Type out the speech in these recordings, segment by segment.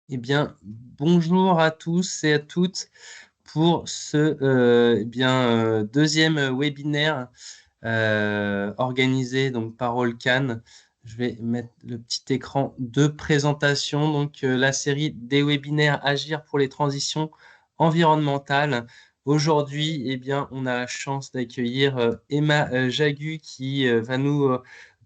Eh bien, bonjour à tous et à toutes pour ce deuxième webinaire organisé donc par Allcan. Je vais mettre le petit écran de présentation. Donc, la série des webinaires Agir pour les transitions environnementales. Aujourd'hui, on a la chance d'accueillir Emma Jagu qui va nous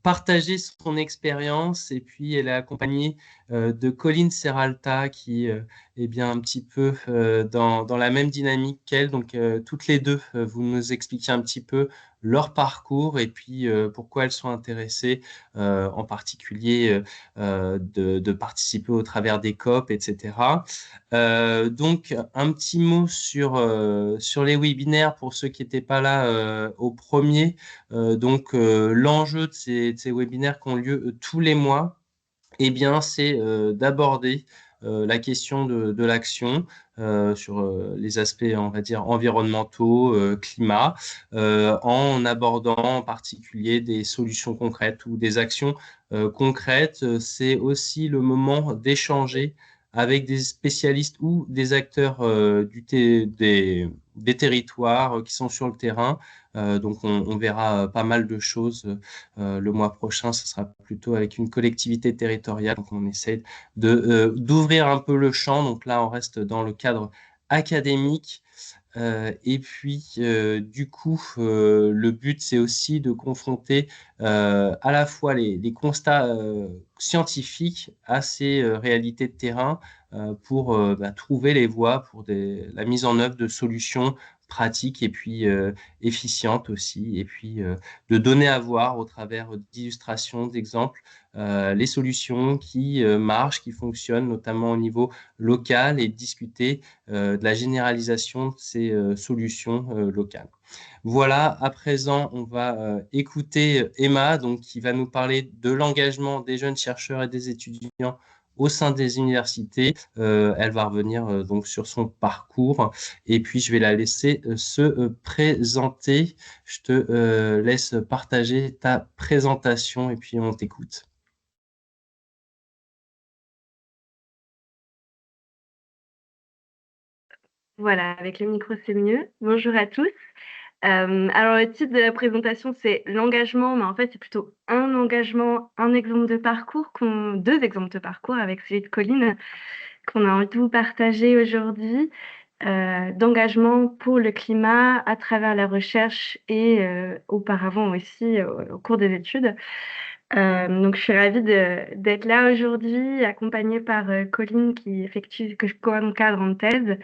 partager son expérience et puis elle est accompagnée de Colline Serralta qui un petit peu dans la même dynamique qu'elle. Donc, toutes les deux, vous nous expliquez un petit peu leur parcours et puis pourquoi elles sont intéressées, en particulier de participer au travers des COP, etc. Donc, un petit mot sur les webinaires pour ceux qui n'étaient pas là au premier. L'enjeu de ces webinaires qui ont lieu tous les mois, c'est d'aborder la question de l'action sur les aspects, on va dire, environnementaux, climat, en abordant en particulier des solutions concrètes ou des actions concrètes. C'est aussi le moment d'échanger avec des spécialistes ou des acteurs des territoires qui sont sur le terrain. On verra pas mal de choses le mois prochain, ce sera plutôt avec une collectivité territoriale. Donc, on essaie d'ouvrir un peu le champ. Donc là, on reste dans le cadre académique. Le but, c'est aussi de confronter à la fois les constats scientifiques à ces réalités de terrain pour trouver les voies pour la mise en œuvre de solutions pratiques et puis efficientes aussi, et puis de donner à voir au travers d'illustrations, d'exemples, les solutions qui marchent, qui fonctionnent, notamment au niveau local, et discuter de la généralisation de ces solutions locales. Voilà, à présent, on va écouter Emma, donc, qui va nous parler de l'engagement des jeunes chercheurs et des étudiants au sein des universités. Elle va revenir donc sur son parcours et puis je vais la laisser se présenter. Je te laisse partager ta présentation et puis on t'écoute. Voilà, avec le micro, c'est mieux. Bonjour à tous. Alors, le titre de la présentation, c'est l'engagement, mais en fait, c'est plutôt un engagement, un exemple de parcours, deux exemples de parcours avec celui de Colline, qu'on a envie de vous partager aujourd'hui, d'engagement pour le climat à travers la recherche et auparavant aussi au cours des études. Donc, je suis ravie d'être là aujourd'hui, accompagnée par Colline qui effectue, que je co-encadre en thèse.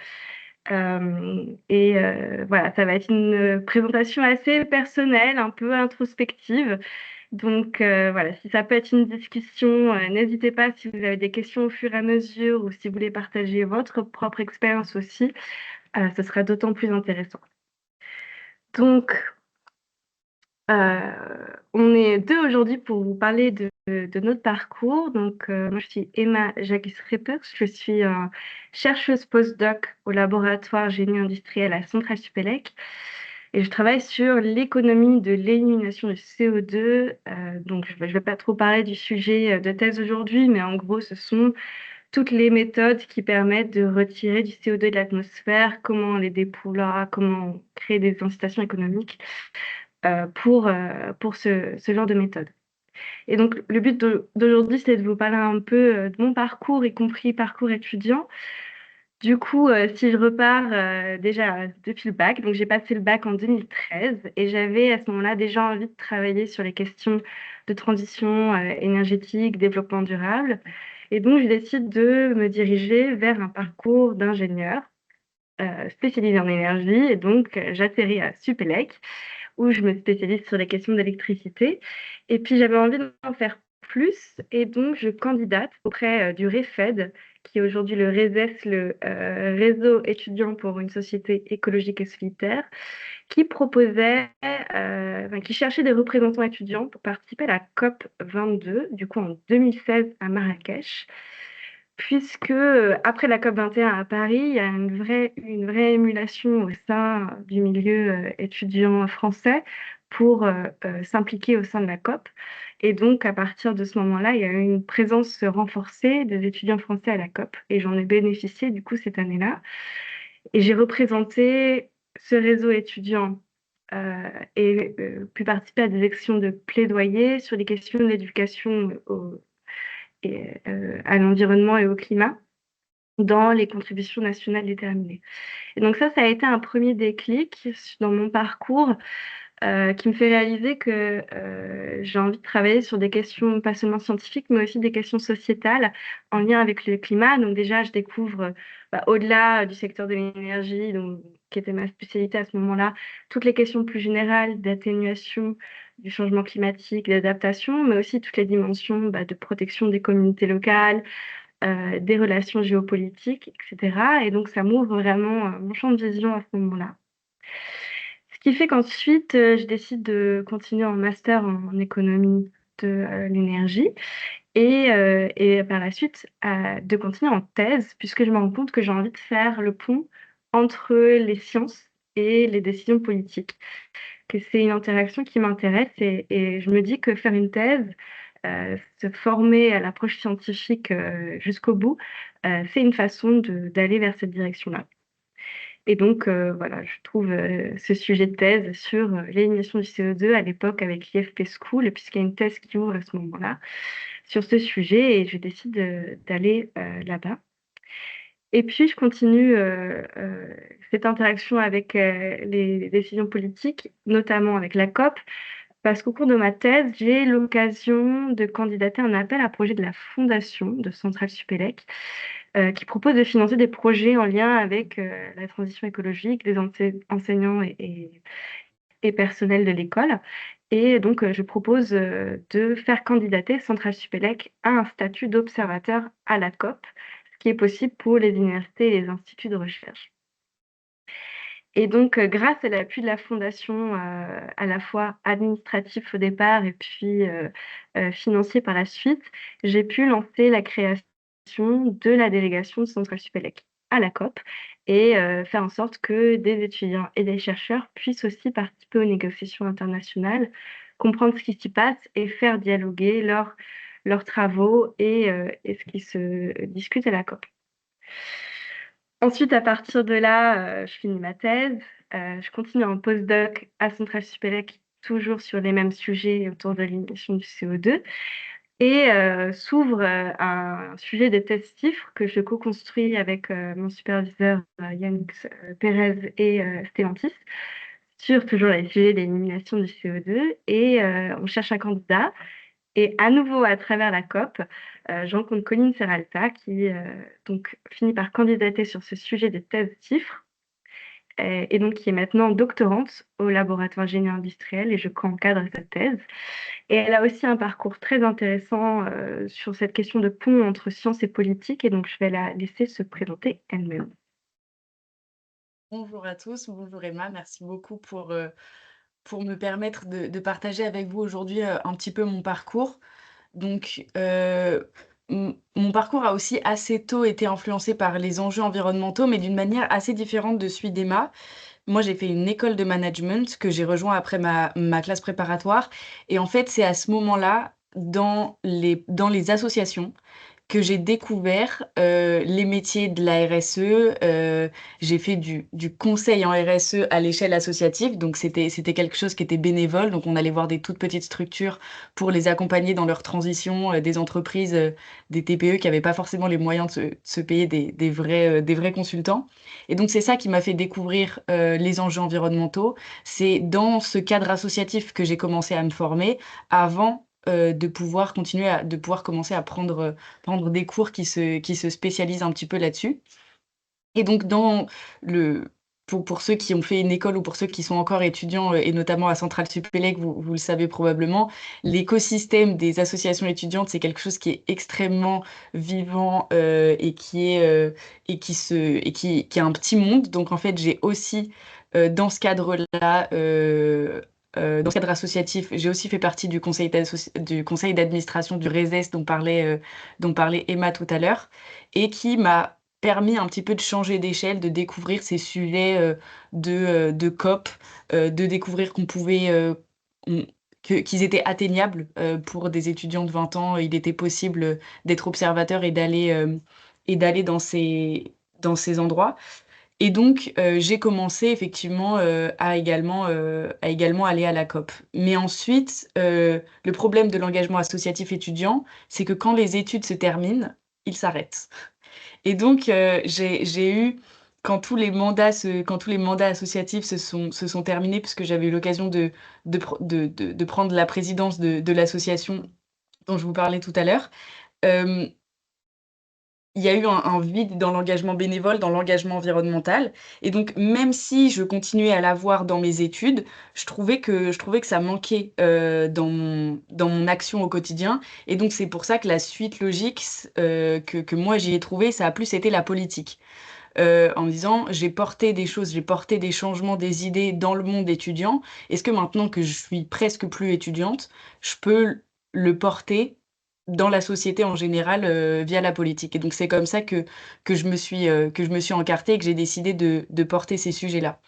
Voilà, ça va être une présentation assez personnelle, un peu introspective. Donc voilà, si ça peut être une discussion, n'hésitez pas si vous avez des questions au fur et à mesure ou si vous voulez partager votre propre expérience aussi, ce sera d'autant plus intéressant. Donc, on est deux aujourd'hui pour vous parler de notre parcours. Donc, moi, je suis Emma Jagis-Reppers. Je suis chercheuse postdoc au laboratoire génie industriel à Centrale Supélec. Et je travaille sur l'économie de l'élimination du CO2. Donc, je ne vais pas trop parler du sujet de thèse aujourd'hui, mais en gros, ce sont toutes les méthodes qui permettent de retirer du CO2 de l'atmosphère, comment on les déploie, comment on crée des incitations économiques pour ce genre de méthode. Et donc, le but d'aujourd'hui, c'est de vous parler un peu de mon parcours, y compris parcours étudiant. Du coup, si je repars déjà depuis le bac, donc j'ai passé le bac en 2013 et j'avais à ce moment-là déjà envie de travailler sur les questions de transition énergétique, développement durable. Et donc, je décide de me diriger vers un parcours d'ingénieur spécialisé en énergie. Et donc, j'atterris à Supélec où je me spécialise sur les questions d'électricité. Et puis, j'avais envie d'en faire plus. Et donc, je candidate auprès du REFED, qui est aujourd'hui le RESES, le réseau étudiant pour une société écologique et solitaire, qui proposait, qui cherchait des représentants étudiants pour participer à la COP 22, du coup en 2016 à Marrakech, puisque après la COP 21 à Paris, il y a une vraie émulation au sein du milieu étudiant français pour s'impliquer au sein de la COP. Et donc, à partir de ce moment-là, il y a eu une présence renforcée des étudiants français à la COP. Et j'en ai bénéficié, du coup, cette année-là. Et j'ai représenté ce réseau étudiant et pu participer à des actions de plaidoyer sur les questions de l'éducation à l'environnement et au climat dans les contributions nationales déterminées. Et donc ça a été un premier déclic dans mon parcours qui me fait réaliser que j'ai envie de travailler sur des questions pas seulement scientifiques, mais aussi des questions sociétales en lien avec le climat. Donc déjà, je découvre, au-delà du secteur de l'énergie, qui était ma spécialité à ce moment-là, toutes les questions plus générales d'atténuation du changement climatique, d'adaptation, mais aussi toutes les dimensions de protection des communautés locales, des relations géopolitiques, etc. Et donc, ça m'ouvre vraiment mon champ de vision à ce moment-là. Ce qui fait qu'ensuite, je décide de continuer en master en économie de l'énergie et par la suite de continuer en thèse, puisque je me rends compte que j'ai envie de faire le pont entre les sciences et les décisions politiques, que c'est une interaction qui m'intéresse et je me dis que faire une thèse, se former à l'approche scientifique jusqu'au bout, c'est une façon d'aller vers cette direction-là. Et donc, voilà, je trouve ce sujet de thèse sur l'élimination du CO2 à l'époque avec l'IFP School, puisqu'il y a une thèse qui ouvre à ce moment-là sur ce sujet et je décide d'aller là-bas. Et puis, je continue cette interaction avec les décisions politiques, notamment avec la COP, parce qu'au cours de ma thèse, j'ai l'occasion de candidater à un appel à projet de la fondation de Centrale Supélec, qui propose de financer des projets en lien avec la transition écologique des enseignants et personnels de l'école. Et donc, je propose de faire candidater Centrale Supélec à un statut d'observateur à la COP, ce qui est possible pour les universités et les instituts de recherche. Et donc, grâce à l'appui de la fondation, à la fois administratif au départ et puis financier par la suite, j'ai pu lancer la création de la délégation de Centrale Supélec à la COP et faire en sorte que des étudiants et des chercheurs puissent aussi participer aux négociations internationales, comprendre ce qui s'y passe et faire dialoguer leurs travaux et ce qui se discute à la COP. Ensuite, à partir de là, je finis ma thèse. Je continue en postdoc à Centrale Supélec, toujours sur les mêmes sujets autour de l'élimination du CO2. Et s'ouvre un sujet de test CIFRE que je co-construis avec mon superviseur Yannick Pérez et Stellantis sur toujours les sujets d'élimination du CO2. Et on cherche un candidat. Et à nouveau, à travers la COP, je rencontre Colline Serralta qui donc finit par candidater sur ce sujet des thèses CIFRE et donc qui est maintenant doctorante au laboratoire génie industriel et je co-encadre cette thèse. Et elle a aussi un parcours très intéressant sur cette question de pont entre science et politique et donc je vais la laisser se présenter elle-même. Bonjour à tous, bonjour Emma, merci beaucoup pour me permettre de partager avec vous aujourd'hui un petit peu mon parcours. Donc, mon parcours a aussi assez tôt été influencé par les enjeux environnementaux, mais d'une manière assez différente de celui d'Emma. Moi, j'ai fait une école de management que j'ai rejoint après ma classe préparatoire. Et en fait, c'est à ce moment-là, dans les associations, que j'ai découvert les métiers de la RSE. J'ai fait du conseil en RSE à l'échelle associative, donc c'était quelque chose qui était bénévole. Donc on allait voir des toutes petites structures pour les accompagner dans leur transition, des entreprises, des TPE qui n'avaient pas forcément les moyens de se payer des vrais consultants. Et donc c'est ça qui m'a fait découvrir les enjeux environnementaux. C'est dans ce cadre associatif que j'ai commencé à me former avant de pouvoir de pouvoir commencer à prendre des cours qui se spécialisent un petit peu là-dessus. Et donc pour ceux qui ont fait une école ou pour ceux qui sont encore étudiants, et notamment à Centrale Supélec, vous le savez probablement, l'écosystème des associations étudiantes, c'est quelque chose qui est extrêmement vivant, et qui a un petit monde. Donc en fait, j'ai aussi, dans ce cadre-là, dans ce cadre associatif, j'ai aussi fait partie du conseil d'administration du RESES dont parlait Emma tout à l'heure, et qui m'a permis un petit peu de changer d'échelle, de découvrir ces sujets de COP, de découvrir qu'on pouvait qu'ils étaient atteignables pour des étudiants de 20 ans. Il était possible d'être observateur et d'aller dans ces endroits. Et donc, j'ai commencé effectivement à également aller à la COP. Mais ensuite, le problème de l'engagement associatif étudiant, c'est que quand les études se terminent, ils s'arrêtent. Et donc, j'ai eu, quand tous les mandats associatifs se sont terminés, puisque j'avais eu l'occasion de prendre la présidence de l'association dont je vous parlais tout à l'heure, euh, il y a eu un vide dans l'engagement bénévole, dans l'engagement environnemental. Et donc, même si je continuais à l'avoir dans mes études, je trouvais que ça manquait dans mon action au quotidien. Et donc, c'est pour ça que la suite logique que moi j'y ai trouvée, ça a plus été la politique. En me disant, j'ai porté des choses, j'ai porté des changements, des idées dans le monde étudiant. Est-ce que maintenant que je suis presque plus étudiante, je peux le porter dans la société en général via la politique? Et donc c'est comme ça que je me suis encartée et que j'ai décidé de porter ces sujets-là.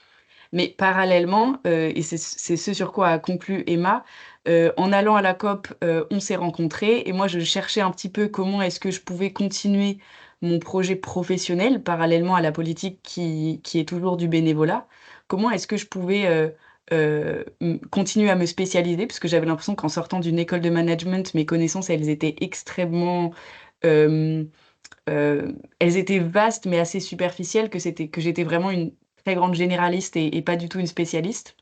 Mais parallèlement, et c'est ce sur quoi a conclu Emma, en allant à la COP, on s'est rencontrés et moi je cherchais un petit peu comment est-ce que je pouvais continuer mon projet professionnel parallèlement à la politique qui est toujours du bénévolat. Comment est-ce que je pouvais, continuer à me spécialiser? Parce que j'avais l'impression qu'en sortant d'une école de management, mes connaissances, elles étaient extrêmement, hem elles étaient vastes mais assez superficielles, que j'étais vraiment une très grande généraliste et pas du tout une spécialiste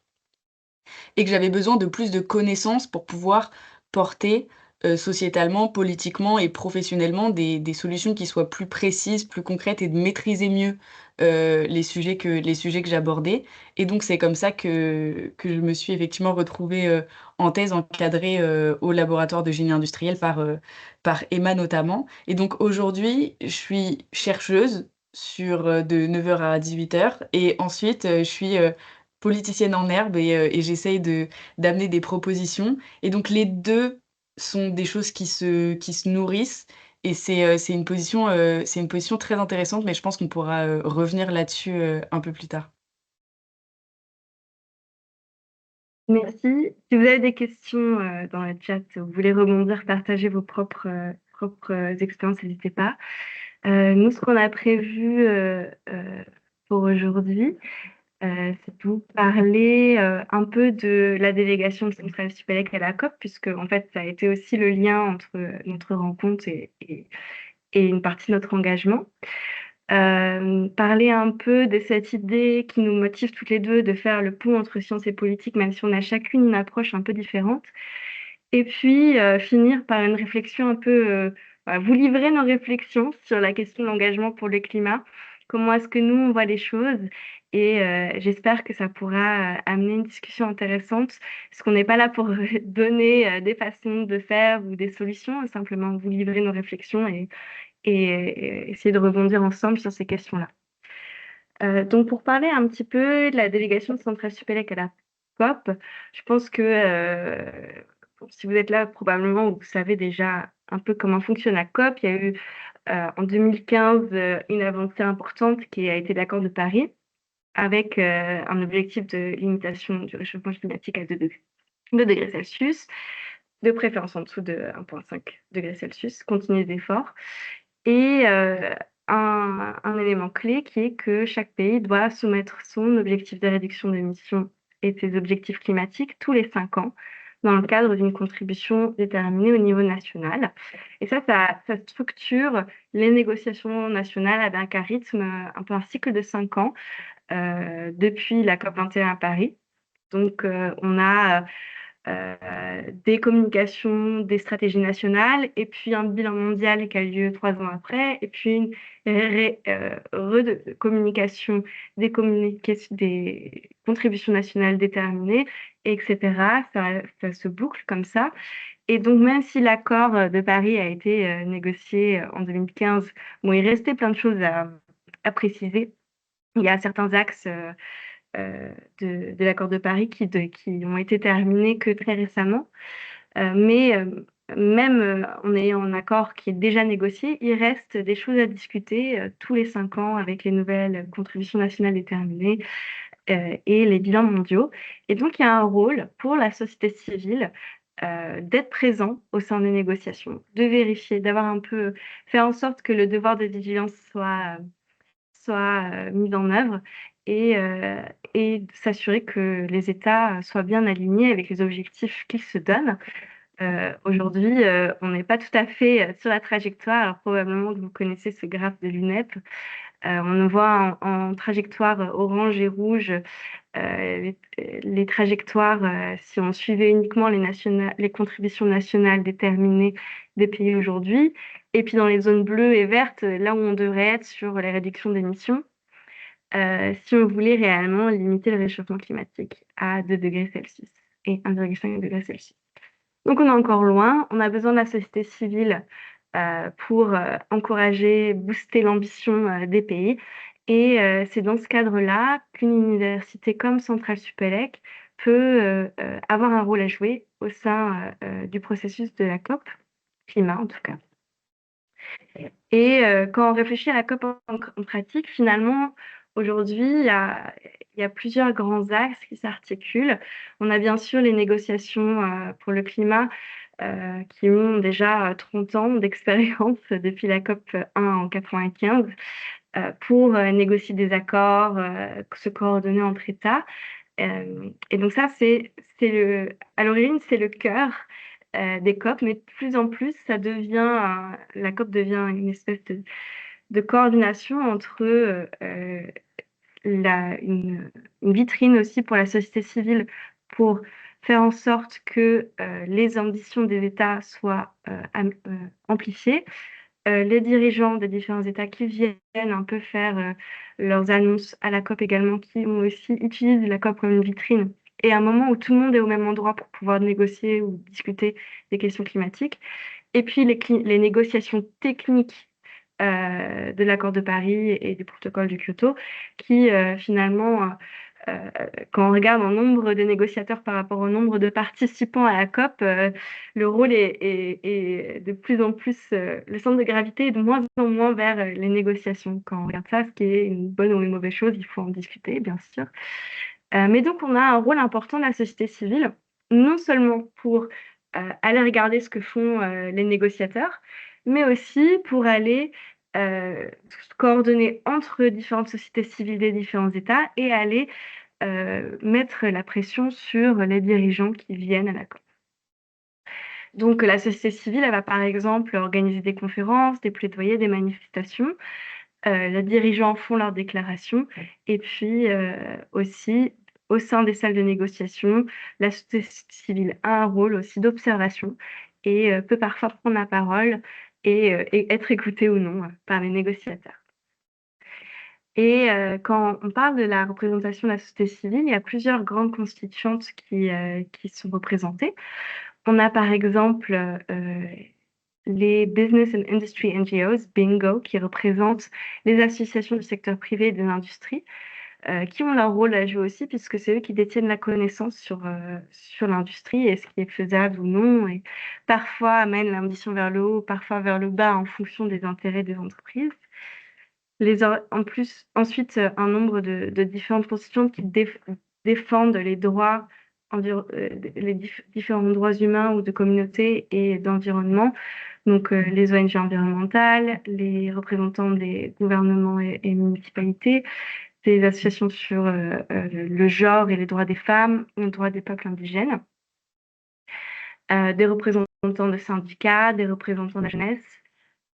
et que j'avais besoin de plus de connaissances pour pouvoir porter, sociétalement, politiquement et professionnellement des solutions qui soient plus précises, plus concrètes et de maîtriser mieux, les sujets que j'abordais et donc c'est comme ça que je me suis effectivement retrouvée, en thèse encadrée, au laboratoire de génie industriel par Emma notamment et donc aujourd'hui, je suis chercheuse sur, de 9 heures à 18 heures et ensuite, je suis, politicienne en herbe et j'essaye d'amener des propositions et donc les 2 sont des choses qui se nourrissent et c'est une position très intéressante, mais je pense qu'on pourra, revenir là-dessus, un peu plus tard. Merci. Si vous avez des questions, dans le chat, vous voulez rebondir, partager vos propres expériences, n'hésitez pas. Nous, ce qu'on a prévu, pour aujourd'hui, c'est de vous parler, un peu de la délégation de Centrale Supélec à la COP, puisque en fait, ça a été aussi le lien entre, notre rencontre et une partie de notre engagement. Parler un peu de cette idée qui nous motive toutes les 2 de faire le pont entre sciences et politique, même si on a chacune une approche un peu différente. Et puis, finir par une réflexion un peu, vous livrer nos réflexions sur la question de l'engagement pour le climat. Comment est-ce que nous, on voit les choses? Et j'espère que ça pourra, amener une discussion intéressante, parce qu'on n'est pas là pour donner, des façons de faire ou des solutions, simplement vous livrer nos réflexions et essayer de rebondir ensemble sur ces questions-là. Donc pour parler un petit peu de la délégation de Centrale Supélec à la COP, je pense que, si vous êtes là, probablement vous savez déjà un peu comment fonctionne la COP. Il y a eu, en 2015, une avancée importante qui a été l'accord de Paris avec, un objectif de limitation du réchauffement climatique à 2 degrés Celsius, de préférence en dessous de 1,5 degrés Celsius, continuer les efforts. Et un élément clé qui est que chaque pays doit soumettre son objectif de réduction d'émissions et ses objectifs climatiques tous les 5 ans dans le cadre d'une contribution déterminée au niveau national. Et ça structure les négociations nationales avec un rythme, un peu un cycle de 5 ans, depuis la COP 21 à Paris. Donc, on a des communications, des stratégies nationales, et puis un bilan mondial qui a lieu 3 ans après, et puis une communication des contributions nationales déterminées, etc. Ça se boucle comme ça. Et donc, même si l'accord de Paris a été négocié en 2015, bon, il restait plein de choses à préciser. Il y a certains axes de l'accord de Paris qui ont été terminés que très récemment. Mais même en ayant un accord qui est déjà négocié, il reste des choses à discuter tous les 5 ans avec les nouvelles contributions nationales déterminées et les bilans mondiaux. Et donc, il y a un rôle pour la société civile d'être présent au sein des négociations, de vérifier, d'avoir un peu, faire en sorte que le devoir de vigilance soit mis en œuvre et, euh, et de s'assurer que les États soient bien alignés avec les objectifs qu'ils se donnent. Aujourd'hui, on n'est pas tout à fait sur la trajectoire. Alors probablement que vous connaissez ce graphe de l'UNEP. On voit en trajectoire orange et rouge les trajectoires, si on suivait uniquement les contributions nationales déterminées des pays aujourd'hui. Et puis dans les zones bleues et vertes, là où on devrait être sur les réductions d'émissions, si on voulait réellement limiter le réchauffement climatique à 2 degrés Celsius et 1,5 degré Celsius. Donc on est encore loin, on a besoin de la société civile pour encourager, booster l'ambition des pays. Et c'est dans ce cadre-là qu'une université comme Centrale Supélec peut avoir un rôle à jouer au sein du processus de la COP, climat en tout cas. Et quand on réfléchit à la COP en pratique, finalement, aujourd'hui, il y a plusieurs grands axes qui s'articulent. On a bien sûr les négociations pour le climat qui ont déjà 30 ans d'expérience depuis la COP 1 en 95 pour négocier des accords, se coordonner entre États. Et donc ça, à l'origine, c'est le cœur des COP, mais de plus en plus, la COP devient une espèce de coordination entre une vitrine aussi pour la société civile pour faire en sorte que les ambitions des États soient amplifiées. Les dirigeants des différents États qui viennent un peu faire leurs annonces à la COP également, qui ont aussi utilisé la COP comme une vitrine et un moment où tout le monde est au même endroit pour pouvoir négocier ou discuter des questions climatiques. Et puis les négociations techniques de l'accord de Paris et du protocole de Kyoto, qui finalement, euh, quand on regarde le nombre de négociateurs par rapport au nombre de participants à la COP, le rôle est de plus en plus, le centre de gravité est de moins en moins vers les négociations. Quand on regarde ça, ce qui est une bonne ou une mauvaise chose, il faut en discuter, bien sûr. Mais donc, on a un rôle important de la société civile, non seulement pour aller regarder ce que font les négociateurs, mais aussi pour aller se coordonner entre différentes sociétés civiles des différents États et aller mettre la pression sur les dirigeants qui viennent à la COP. Donc, la société civile, elle va par exemple organiser des conférences, des plaidoyers, des manifestations. Les dirigeants font leurs déclarations et puis aussi au sein des salles de négociation, la société civile a un rôle aussi d'observation et peut parfois prendre la parole et être écoutée ou non par les négociateurs. Et quand on parle de la représentation de la société civile, il y a plusieurs grandes constituantes qui sont représentées. On a par exemple les Business and Industry NGOs, BINGO, qui représentent les associations du secteur privé et de l'industrie, qui ont leur rôle à jouer aussi, puisque c'est eux qui détiennent la connaissance sur l'industrie et ce qui est faisable ou non, et parfois amènent l'ambition vers le haut, parfois vers le bas en fonction des intérêts des entreprises. En plus, ensuite, un nombre de différentes constituantes qui défendent les droits, différents droits humains ou de communauté et d'environnement. Donc, les ONG environnementales, les représentants des gouvernements et municipalités, des associations sur le genre et les droits des femmes, les droits des peuples indigènes, des représentants de syndicats, des représentants de la jeunesse,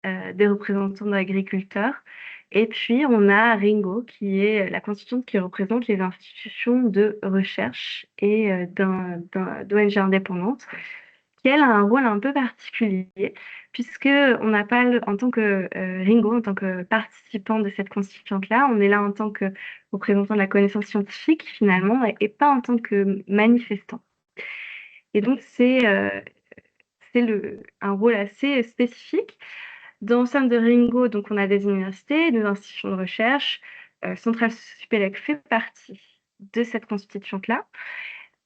des représentants d'agriculteurs. Et puis, on a Ringo, qui est la constituante qui représente les institutions de recherche et d'ONG indépendantes, qui, elle, a un rôle un peu particulier, puisque on n'a pas, en tant que Ringo, en tant que participant de cette constituante-là, on est là en tant que représentant de la connaissance scientifique, finalement, et pas en tant que manifestant. Et donc, c'est un rôle assez spécifique. Dans le sein de Ringo, donc, on a des universités, des institutions de recherche. Centrale Supélec fait partie de cette constituante-là.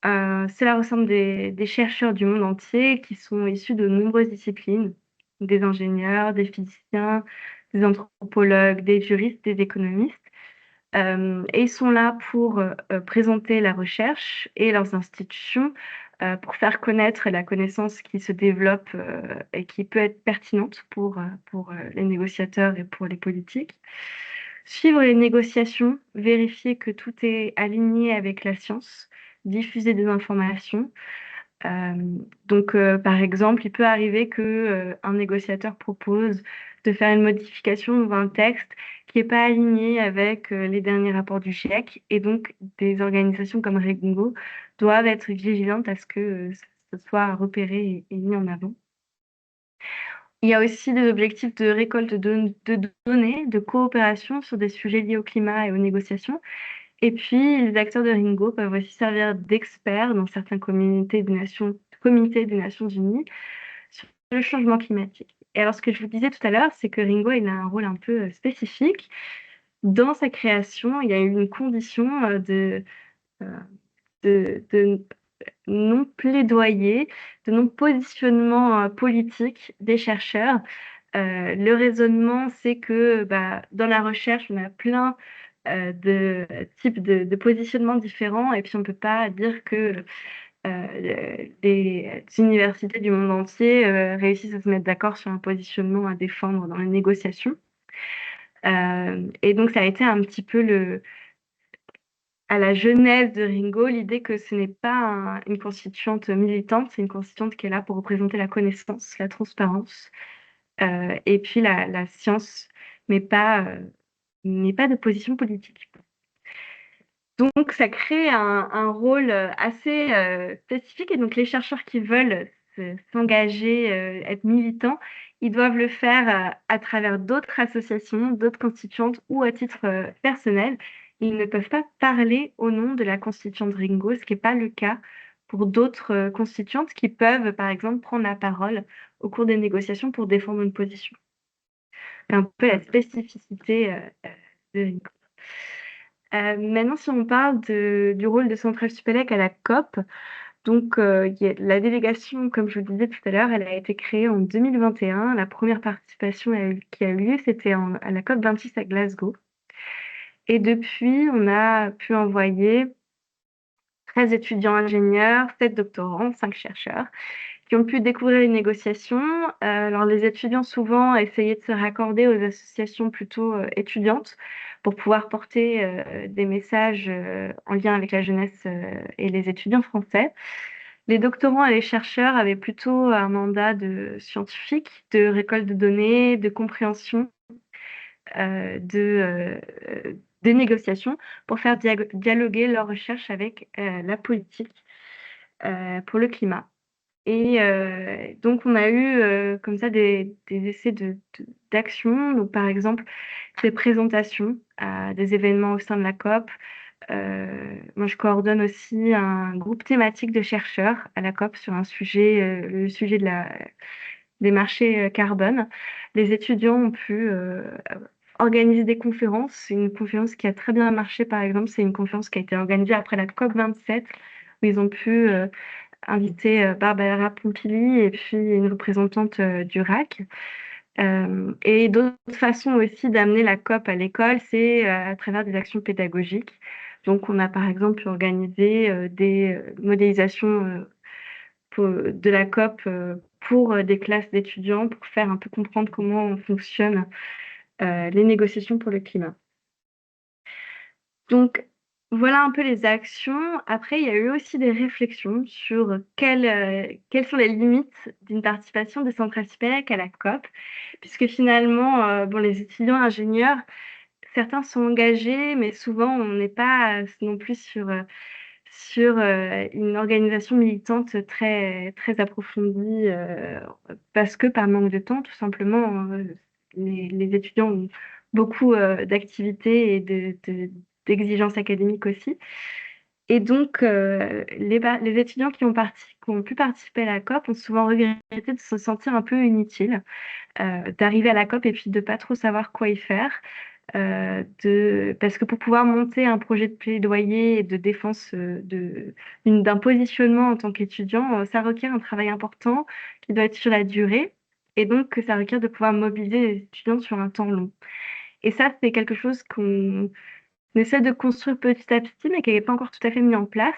Cela ressemble des chercheurs du monde entier qui sont issus de nombreuses disciplines, des ingénieurs, des physiciens, des anthropologues, des juristes, des économistes. Et ils sont là pour présenter la recherche et leurs institutions pour faire connaître la connaissance qui se développe et qui peut être pertinente pour les négociateurs et pour les politiques. Suivre les négociations, vérifier que tout est aligné avec la science, diffuser des informations. Donc, par exemple, il peut arriver que un négociateur propose de faire une modification dans un texte qui n'est pas aligné avec les derniers rapports du GIEC, et donc des organisations comme Ringo doivent être vigilantes à ce que ce soit repéré et mis en avant. Il y a aussi des objectifs de récolte de données, de coopération sur des sujets liés au climat et aux négociations. Et puis, les acteurs de Ringo peuvent aussi servir d'experts dans certains comités des Nations Unies sur le changement climatique. Et alors, ce que je vous disais tout à l'heure, c'est que Ringo, il a un rôle un peu spécifique. Dans sa création, il y a eu une condition de non-plaidoyer, de non-positionnement politique des chercheurs. Le raisonnement, c'est que dans la recherche, on a plein de types de positionnements différents, et puis on ne peut pas dire que les universités du monde entier réussissent à se mettre d'accord sur un positionnement à défendre dans les négociations. Et donc, ça a été un petit peu à la genèse de Ringo, l'idée que ce n'est pas une constituante militante, c'est une constituante qui est là pour représenter la connaissance, la transparence, et puis la science, mais pas de position politique. Donc, ça crée un rôle assez spécifique, et donc les chercheurs qui veulent s'engager, être militants, ils doivent le faire à travers d'autres associations, d'autres constituantes ou à titre personnel. Ils ne peuvent pas parler au nom de la constituante Ringo, ce qui n'est pas le cas pour d'autres constituantes qui peuvent, par exemple, prendre la parole au cours des négociations pour défendre une position. C'est un peu la spécificité de Ringo. Maintenant, si on parle du rôle de Centrale Supélec à la COP, donc la délégation, comme je vous le disais tout à l'heure, elle a été créée en 2021. La première participation qui a eu lieu, c'était à la COP 26 à Glasgow. Et depuis, on a pu envoyer 13 étudiants ingénieurs, 7 doctorants, 5 chercheurs qui ont pu découvrir les négociations. Alors, les étudiants, souvent, essayaient de se raccorder aux associations plutôt étudiantes pour pouvoir porter des messages en lien avec la jeunesse et les étudiants français. Les doctorants et les chercheurs avaient plutôt un mandat de scientifique, de récolte de données, de compréhension des négociations pour faire dialoguer leurs recherches avec la politique pour le climat. Et donc, on a eu comme ça des essais d'action. Donc, par exemple, des présentations à des événements au sein de la COP. Moi, je coordonne aussi un groupe thématique de chercheurs à la COP sur un sujet, le sujet des marchés carbone. Les étudiants ont pu organiser des conférences. Une conférence qui a très bien marché, par exemple, c'est une conférence qui a été organisée après la COP 27, où ils ont pu inviter Barbara Pompili et puis une représentante du RAC. Et d'autres façons aussi d'amener la COP à l'école, c'est à travers des actions pédagogiques. Donc, on a par exemple organisé des modélisations de la COP pour des classes d'étudiants pour faire un peu comprendre comment fonctionnent les négociations pour le climat. Donc, voilà un peu les actions. Après, il y a eu aussi des réflexions sur quelles sont les limites d'une participation des centrales Supélec à la COP, puisque finalement, les étudiants ingénieurs, certains sont engagés, mais souvent, on n'est pas non plus sur une organisation militante très, très approfondie, parce que par manque de temps, tout simplement, les étudiants ont beaucoup d'activités et d'exigences académiques aussi. Et donc, les étudiants qui ont pu participer à la COP ont souvent regretté de se sentir un peu inutiles, d'arriver à la COP et puis de ne pas trop savoir quoi y faire. Parce que pour pouvoir monter un projet de plaidoyer et de défense d'un positionnement en tant qu'étudiant, ça requiert un travail important qui doit être sur la durée, et donc ça requiert de pouvoir mobiliser les étudiants sur un temps long. Et ça, c'est quelque chose on essaie de construire petit à petit, mais qui n'est pas encore tout à fait mis en place.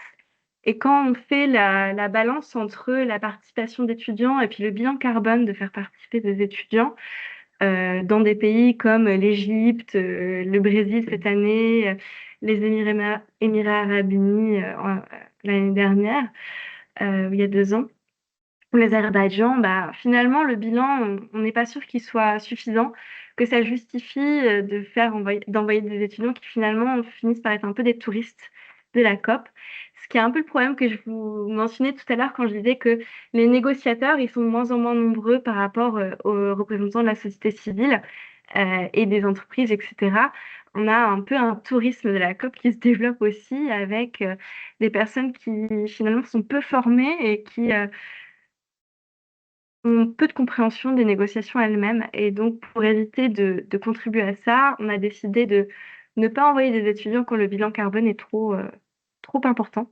Et quand on fait la balance entre la participation d'étudiants et puis le bilan carbone de faire participer des étudiants dans des pays comme l'Égypte, le Brésil cette année, les Émirats arabes unis l'année dernière, il y a 2 ans, ou l'Azerbaïdjan, bah, finalement, le bilan, on n'est pas sûr qu'il soit suffisant, que ça justifie d'envoyer des étudiants qui finalement finissent par être un peu des touristes de la COP. Ce qui est un peu le problème que je vous mentionnais tout à l'heure quand je disais que les négociateurs, ils sont de moins en moins nombreux par rapport aux représentants de la société civile et des entreprises, etc. On a un peu un tourisme de la COP qui se développe aussi avec des personnes qui finalement sont peu formées et qui ont peu de compréhension des négociations elles-mêmes. Et donc, pour éviter de contribuer à ça, on a décidé de ne pas envoyer des étudiants quand le bilan carbone est trop important.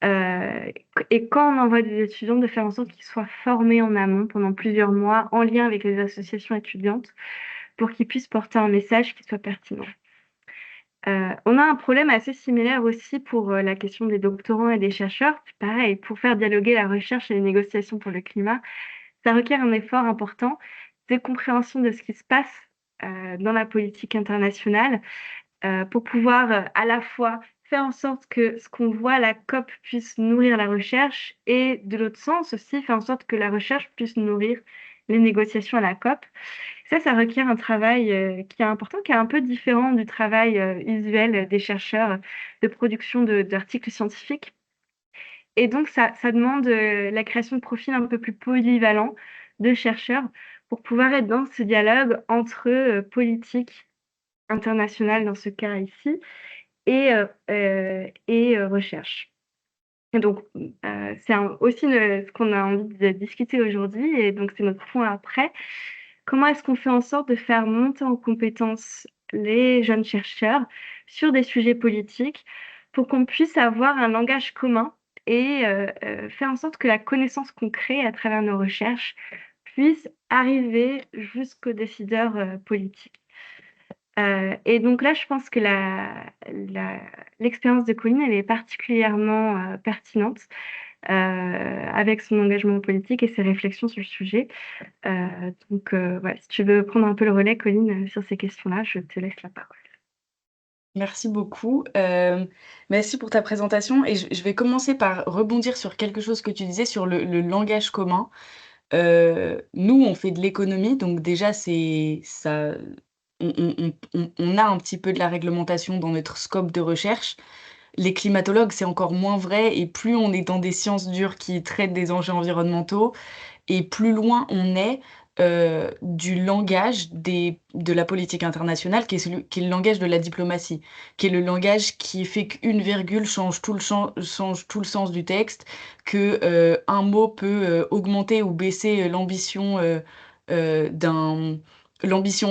Et quand on envoie des étudiants, de faire en sorte qu'ils soient formés en amont pendant plusieurs mois, en lien avec les associations étudiantes, pour qu'ils puissent porter un message qui soit pertinent. On a un problème assez similaire aussi pour la question des doctorants et des chercheurs. Pareil, pour faire dialoguer la recherche et les négociations pour le climat, ça requiert un effort important de compréhension de ce qui se passe dans la politique internationale pour pouvoir à la fois faire en sorte que ce qu'on voit à la COP puisse nourrir la recherche et de l'autre sens aussi faire en sorte que la recherche puisse nourrir les négociations à la COP. Ça requiert un travail qui est important, qui est un peu différent du travail usuel des chercheurs de production d'articles scientifiques. Et donc, ça demande la création de profils un peu plus polyvalents de chercheurs pour pouvoir être dans ce dialogue entre politique internationale, dans ce cas ici, et recherche. Et donc, c'est aussi ce qu'on a envie de discuter aujourd'hui, et donc c'est notre point après. Comment est-ce qu'on fait en sorte de faire monter en compétence les jeunes chercheurs sur des sujets politiques pour qu'on puisse avoir un langage commun et faire en sorte que la connaissance qu'on crée à travers nos recherches puisse arriver jusqu'aux décideurs politiques. Et donc là, je pense que l'expérience de Colline, elle est particulièrement pertinente avec son engagement politique et ses réflexions sur le sujet. Donc, voilà, si tu veux prendre un peu le relais, Colline, sur ces questions-là, je te laisse la parole. Merci beaucoup. Merci pour ta présentation et je vais commencer par rebondir sur quelque chose que tu disais sur le langage commun. Nous, on fait de l'économie, donc déjà, c'est ça on a un petit peu de la réglementation dans notre scope de recherche. Les climatologues, c'est encore moins vrai et plus on est dans des sciences dures qui traitent des enjeux environnementaux et plus loin on est, du langage de la politique internationale qui est le langage de la diplomatie, qui est le langage qui fait qu'une virgule change tout le sens du texte, que, un mot peut, augmenter ou baisser, l'ambition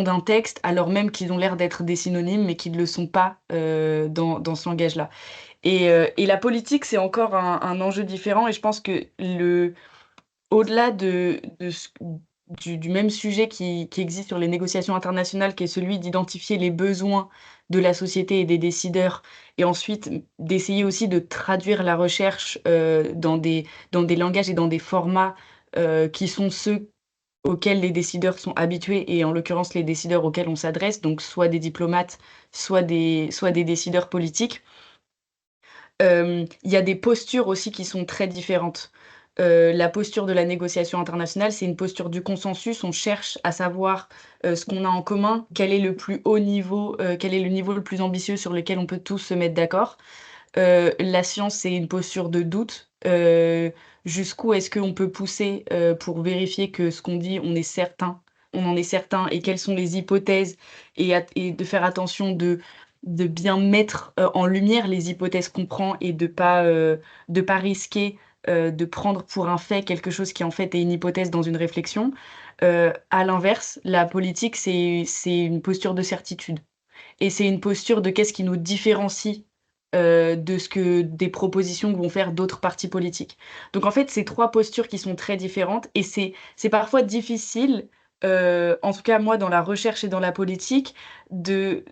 d'un texte, alors même qu'ils ont l'air d'être des synonymes, mais qui ne le sont pas, dans ce langage-là. Et la politique, c'est encore un enjeu différent et je pense que au-delà du même sujet qui existe sur les négociations internationales, qui est celui d'identifier les besoins de la société et des décideurs et ensuite d'essayer aussi de traduire la recherche, dans des langages et dans des formats, qui sont ceux auxquels les décideurs sont habitués et en l'occurrence les décideurs auxquels on s'adresse, donc soit des diplomates, soit des décideurs politiques. Il y a des postures aussi qui sont très différentes. La posture de la négociation internationale, c'est une posture du consensus. On cherche à savoir, ce qu'on a en commun, quel est le plus haut niveau, quel est le niveau le plus ambitieux sur lequel on peut tous se mettre d'accord. La science, c'est une posture de doute. Jusqu'où est-ce qu'on peut pousser, pour vérifier que ce qu'on dit, on en est certain et quelles sont les hypothèses et de faire attention de bien mettre, en lumière les hypothèses qu'on prend et de pas risquer, de prendre pour un fait quelque chose qui en fait est une hypothèse dans une réflexion. À l'inverse, la politique, c'est une posture de certitude et c'est une posture de qu'est-ce qui nous différencie, des propositions que vont faire d'autres partis politiques. Donc en fait, c'est 3 postures qui sont très différentes et c'est parfois difficile, en tout cas moi dans la recherche et dans la politique, de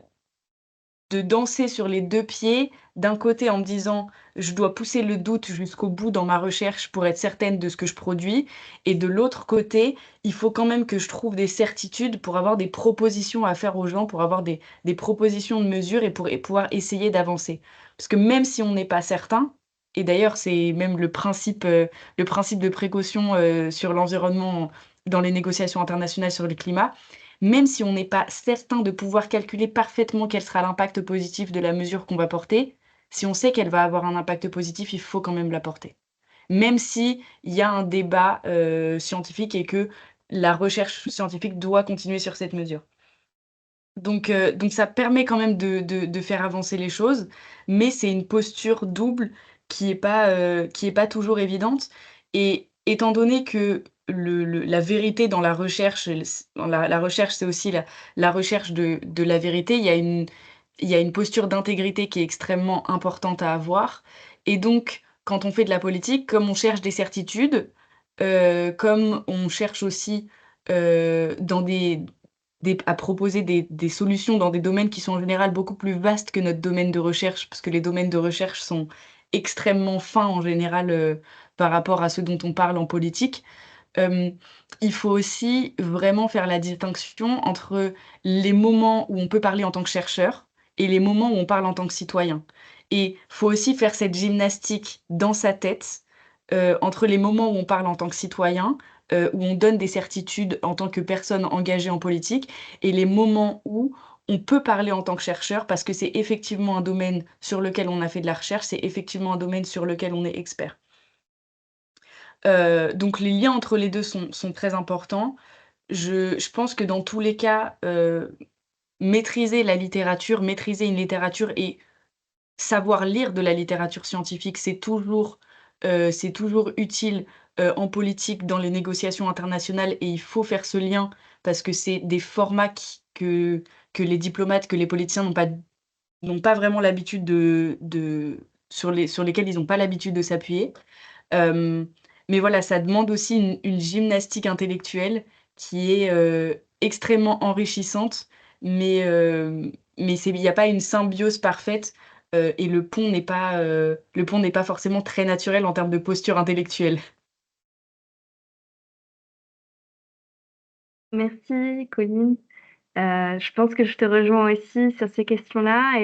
de danser sur les deux pieds, d'un côté en me disant je dois pousser le doute jusqu'au bout dans ma recherche pour être certaine de ce que je produis, et de l'autre côté, il faut quand même que je trouve des certitudes pour avoir des propositions à faire aux gens, pour avoir des propositions de mesures et pouvoir essayer d'avancer. Parce que même si on n'est pas certain, et d'ailleurs c'est même le principe de précaution sur l'environnement dans les négociations internationales sur le climat, même si on n'est pas certain de pouvoir calculer parfaitement quel sera l'impact positif de la mesure qu'on va porter, si on sait qu'elle va avoir un impact positif, il faut quand même la porter. Même si il y a un débat scientifique et que la recherche scientifique doit continuer sur cette mesure. Donc ça permet quand même de faire avancer les choses, mais c'est une posture double qui est pas toujours évidente. Et étant donné que la vérité dans la recherche, la recherche, c'est aussi la recherche de la vérité, il y a une posture d'intégrité qui est extrêmement importante à avoir. Et donc, quand on fait de la politique, comme on cherche des certitudes, comme on cherche aussi dans à proposer des solutions dans des domaines qui sont en général beaucoup plus vastes que notre domaine de recherche, parce que les domaines de recherche sont extrêmement fins en général par rapport à ceux dont on parle en politique. Hem, il faut aussi vraiment faire la distinction entre les moments où on peut parler en tant que chercheur et les moments où on parle en tant que citoyen. Et faut aussi faire cette gymnastique dans sa tête, entre les moments où on parle en tant que citoyen, où on donne des certitudes en tant que personne engagée en politique, et les moments où on peut parler en tant que chercheur parce que c'est effectivement un domaine sur lequel on a fait de la recherche, c'est effectivement un domaine sur lequel on est expert. Donc les liens entre les 2 sont très importants. Je pense que dans tous les cas, maîtriser la littérature, maîtriser une littérature et savoir lire de la littérature scientifique, c'est toujours utile, en politique, dans les négociations internationales, et il faut faire ce lien parce que c'est des formats que les diplomates, que les politiciens n'ont pas vraiment l'habitude sur lesquels ils n'ont pas l'habitude de s'appuyer. Hem, mais voilà, ça demande aussi une gymnastique intellectuelle qui est, extrêmement enrichissante, mais il y a pas une symbiose parfaite, et le pont n'est pas forcément très naturel en termes de posture intellectuelle. Merci, Colline. Je pense que je te rejoins aussi sur ces questions-là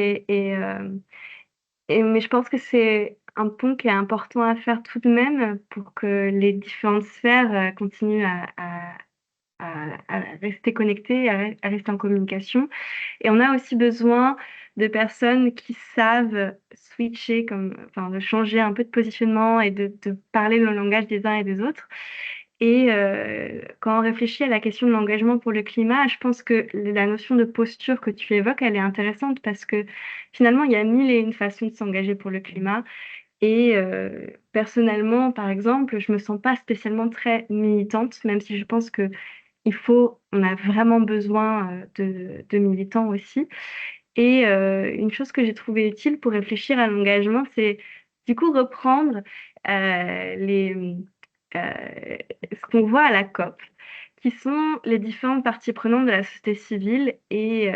mais je pense que c'est un pont qui est important à faire tout de même pour que les différentes sphères, continuent à rester connectées, à rester en communication. Et on a aussi besoin de personnes qui savent switcher enfin, de changer un peu de positionnement et de parler le langage des uns et des autres. Et quand on réfléchit à la question de l'engagement pour le climat, je pense que la notion de posture que tu évoques, elle est intéressante parce que finalement, il y a mille et une façons de s'engager pour le climat. Et personnellement, par exemple, je me sens pas spécialement très militante, même si je pense que on a vraiment besoin de militants aussi. Et une chose que j'ai trouvée utile pour réfléchir à l'engagement, c'est du coup reprendre ce qu'on voit à la COP, qui sont les différentes parties prenantes de la société civile et